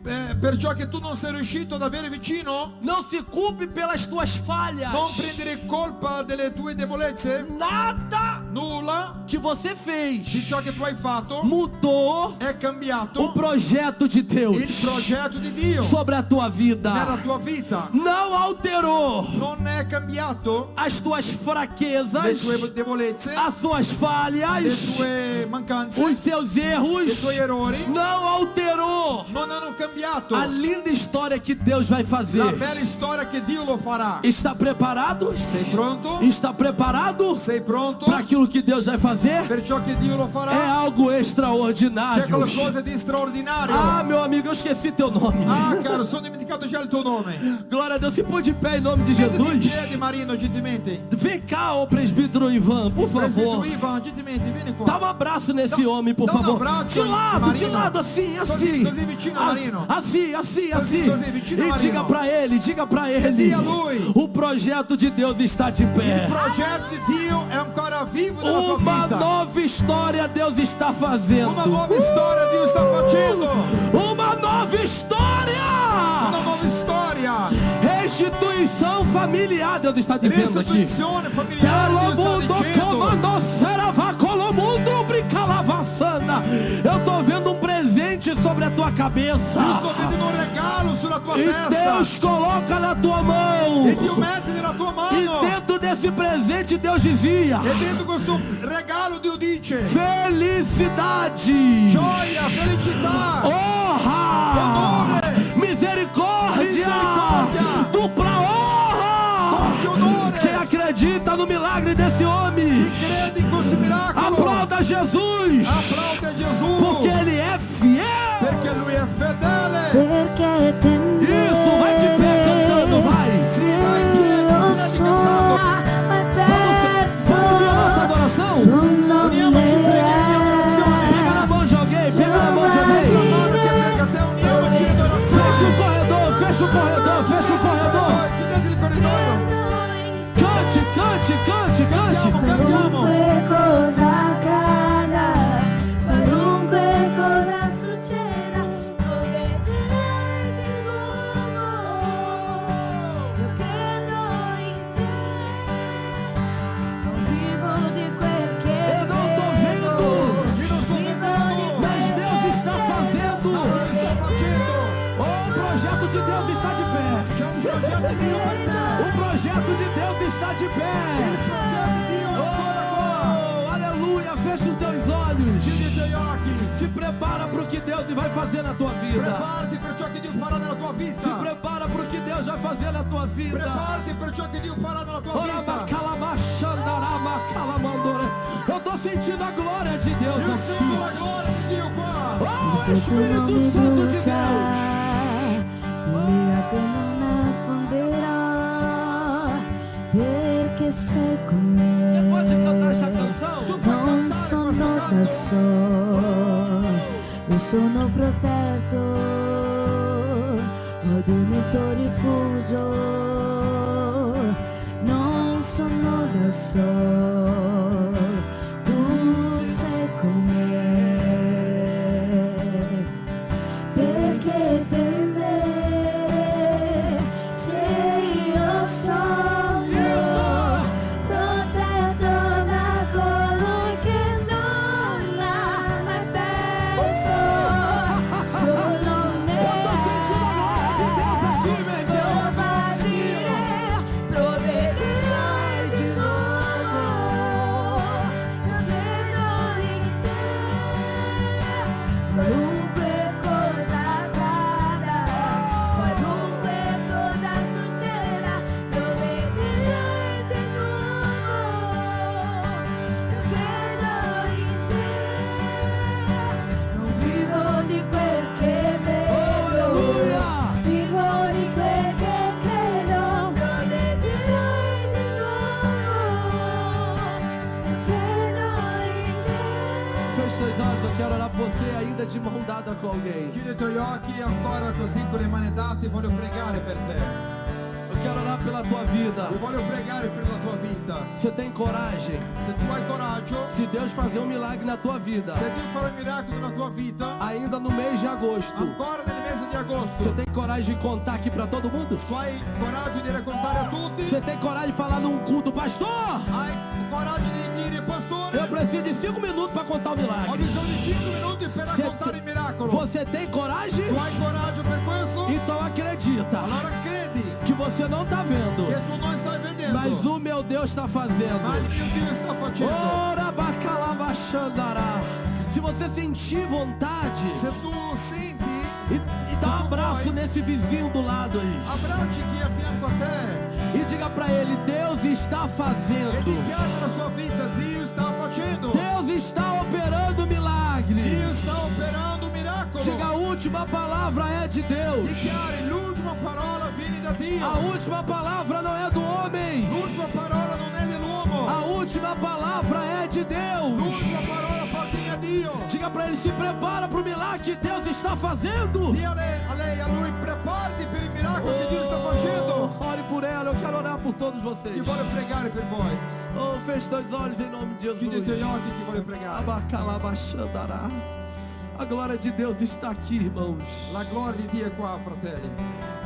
per ciò che tu non sei riuscito ad avere vicino. Não se culpe pelas tuas falhas. Non prendere colpa delle tue debolezze. Nada Nulla que você di fez ciò che tu hai fatto mudou è cambiato o projeto de il Deus progetto di Dio sobre a tua nella vida. tua vita. Não alterou Non è cambiato as tuas le fraquezas, tue debolezze, as suas le falhas, tue mancanze, os seus i erros. tuoi errori. Não alterou Non hanno cambiato a linda história que Deus vai la fazer. bella storia che Dio lo farà. Está preparado? Sei pronto? Está preparado Sei pronto para aquilo que Deus vai fazer? per ciò che Dio lo É farà? algo C'è extraordinário. qualcosa di straordinario. Ah, meu amigo, eu esqueci teu nome. Ah, caro, sono dimenticato già il tuo nome. Glória a Deus, se pôr de pé em nome de Mettiti in Jesus. piedi, Marino, gentilmente. Vem cá, ô presbítero Ivan, por Presbítero favor. Ivan, gentilmente, vieni qua. Dá um abraço nesse homem, por dá um favor. abraço, De Marino. lado, assim, Così, assim. così vicino, Marino. Assim, assim, Così, assim. così, vicino, E Marino. diga pra ele. diga a lui. O projeto de Deus está de pé. Il progetto di Dio è ancora vivo nella tua Uma vita. nova história Deus está fazendo. Una nuova storia Dio sta facendo. Uma nova história. Una nuova storia. Restituição familiar, Deus está dizendo aqui. Restituzione familiare Dio sta Mundo dicendo. comando serava colomundo bricalavassanda. Eu tô vendo um presente sobre a tua cabeça. Io sto vedendo un regalo sulla tua E testa. Deus coloca na tua mão. E Dio mette nella tua mano. E dentro desse presente Deus dizia: E dentro questo regalo Dio dice: felicidade, gioia, felicità, honra, onore, misericórdia, misericórdia, dupla honra. doppio onore. Quem acredita no milagre desse homem, Chi crede in questo miracolo, aplauda Jesus, applaude Gesù, porque Ele é fiel. perché Lui è fedele. Perché temer Isso, vai de pé cantando, vai. Sì, dai, in piedi, io piedi cantando. sono, ma di Dio per te. O projeto de Deus está de Il pé. progetto di Dio è ancora qua. Oh, aleluia. Fecha os teus olhos. Chiudi i tuoi occhi. Se prepara para o que Deus vai fazer na tua vida. Preparati per ciò che Dio farà nella tua Se vita. prepara para o que Deus vai fazer na tua vida. Preparati per ciò che Dio farà nella tua vita. Eu tô sentindo a glória de Deus Io sento la aqui. gloria di Dio qua. Oh, Se tu non Espírito mi Santo de brucia, Deus. l'ira che non affonderà, perché sei con Você pode cantar essa me. canção? Non sono da solo, io sono protetto, ho nel tuo rifugio. Non sono da solo, tu sei con me, perché temere se io sono protetto da colui che non ha mai perso. Solo me. Eu tô sentindo a glória de Deus aqui, meu irmão. Provvederai di nuovo, io credo in te, qualunque cosa accada, qualunque cosa succeda, provvederai di nuovo, io credo in te, non vivo di quel che vedo, Aleluia. vivo di quel che credo, provvederai di nuovo, io credo in te. Fecha os olhos, eu quero orar por você ainda de mão dada com alguém. Chiudi i tuoi occhi ancora così con le mani date, voglio pregare per te. Eu quero orar pela tua vida. Io voglio pregare per la tua vita. Você tem coragem? Se tu hai coraggio, Se Deus fazer um milagre na tua vida, se Dio farà un miracolo nella tua vita, ainda no mês de agosto, ancora nel mese di você agosto, tem coragem de contar aqui para todo mundo? tu hai coraggio di raccontare a tutti, Você tem coragem de falar num culto, pastor? hai coraggio di dire, pastore, Eu preciso de 5 minutos para contar o ho milagre. bisogno di 5 minuti per Se- raccontare il miracolo. Você tem coragem? Tu hai coraggio per questo? Então acredita Allora credi que você não está vendo, che tu non stai vedendo, mas o meu Deus está ma fazendo. il mio Dio sta facendo. Ora bacalava xandará. Se você sentir vontade, Se tu senti, e dá um abraço nesse vizinho do lado aí. abbracci chi è a fianco a te E diga pra ele, Deus está e fazendo. dichiara la sua vita, Dio sta facendo. Deus está operando milagre. Dio sta operando un miracolo. Diga, a última palavra é de Deus. Dichiari, l'ultima parola viene da Dio. A última palavra não é do homem. L'ultima parola non è dell'uomo. A última palavra é de Deus. L'ultima parola appartiene a Dio. Diga pra ele, se prepara pro milagre que Deus está fazendo. Dì a lei, a lui, preparati per il miracolo che Dio sta facendo. Ore por ela, eu quero orar por todos vocês. Io voglio pregare per voi. Oh, feche teus olhos em nome de Chiudi i tuoi Jesus. occhi che voglio pregare. Abacalabaxandará. A glória de Deus está aqui, irmãos. La gloria di Dio è qua, fratelli.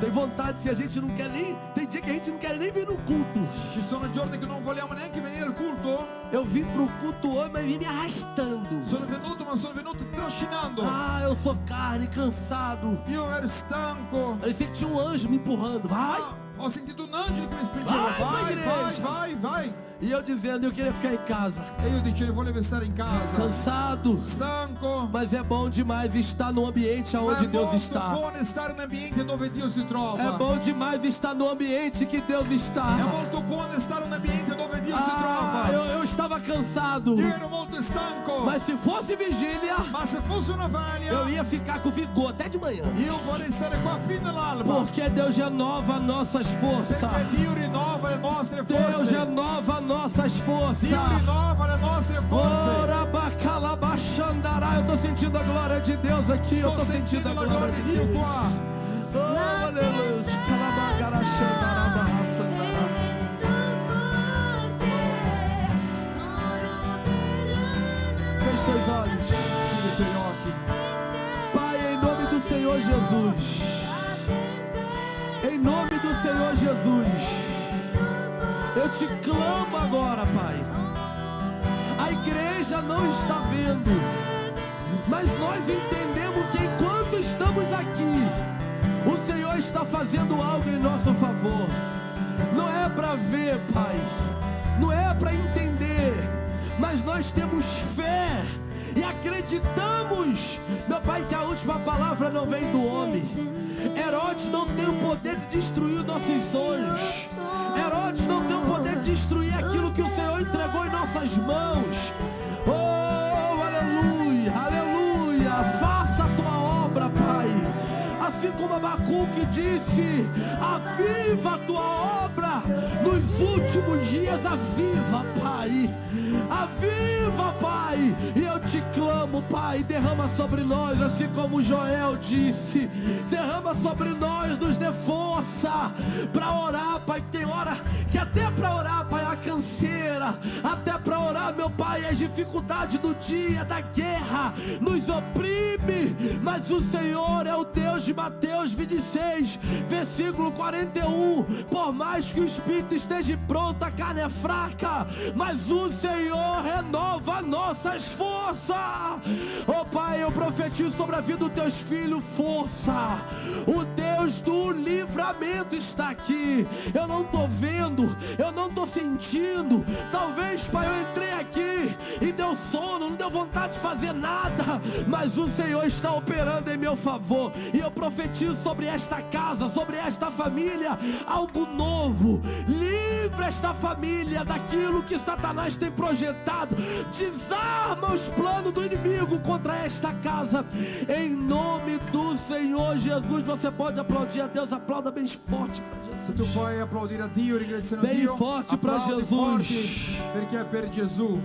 Tem vontade que a gente não quer nem. Tem dia que a gente não quer nem vir no culto. Ci sono giorni che non vogliamo neanche venire al culto. Eu vim pro culto hoje, mas vim me arrastando. Sono venuto, ma sono venuto trascinando. Ah, eu sou carne, cansado. Io ero stanco. Parecia que tinha um anjo me empurrando. Vai! Ho sentito un angelo che mi spingeva. Vai pra Vai, igreja. vai. E eu dizendo, eu queria ficar em casa. E io dicevo, volevo stare in casa. Cansado. Stanco. Mas é bom demais estar no ambiente Ma onde è Deus molto está. buono stare in un ambiente dove Dio si trova. É bom demais estar no ambiente que Deus está. È molto buono stare in un ambiente dove Dio si Ah, trova. eu estava cansado. Io ero molto stanco. Mas se fosse vigília, Ma se fosse una eu veglia, ia ficar com vigor até de manhã. io vorrei stare qua fino all'alba. Porque Deus renova nossas forças. Perché Dio rinnova le nostre Deus forze. renova nossas Dio forças. rinnova le nostre forze. Ora bacalabaxandará. Eu tô sentindo a glória de Deus aqui. Eu Sto tô sentindo sentendo a la glória gloria de di Dio Deus. qua. Oh, aleluia. Calabagaraxandarabarraçandará. Feche seus olhos. Chiudi i tuoi occhi. Pai, em nome do Senhor Jesus. Em nome do Senhor Jesus. Eu te clamo agora, Pai. A igreja não está vendo, mas nós entendemos que enquanto estamos aqui, o Senhor está fazendo algo em nosso favor. acreditamos, meu Pai, que a última palavra não vem do homem. Herodes não tem o poder de destruir os nossos sonhos. Herodes não tem o poder de destruir aquilo que o Senhor entregou em nossas mãos. Oh, aleluia, aleluia. Faça a tua obra, Pai. Assim como Abacuque disse: aviva a tua obra nos últimos dias. Aviva, Pai. Aviva, Pai. E eu te clamo, Pai, derrama sobre nós, assim como Joel disse. Derrama sobre nós, nos dê força para orar, Pai. Tem hora que até para orar, Pai, a canseira, até para orar, meu Pai, as dificuldades do dia, da guerra, nos oprime. Mas o Senhor é o Deus de Mateus 26, versículo 41. Por mais que o espírito esteja pronto, a carne é fraca, mas o Senhor renova nossas forças. Oh Pai, eu profetizo sobre a vida dos teus filhos força. O Deus do livramento está aqui. Eu não estou vendo, eu não estou sentindo. Talvez, Pai, eu entrei aqui e deu sono, não deu vontade de fazer nada, mas o Senhor está operando em meu favor. E eu profetizo sobre esta casa, sobre esta família, algo novo. Livra esta família daquilo que Satanás tem projetado. Desarma os planos do inimigo contra esta casa, em nome do Senhor Jesus. Você pode aplaudir a Deus, aplauda bem forte para Se tu Jesus. puoi applaudire a Dio, ringraziando Bem Dio, forte para applaudi Jesus. forti, perché è per Gesù.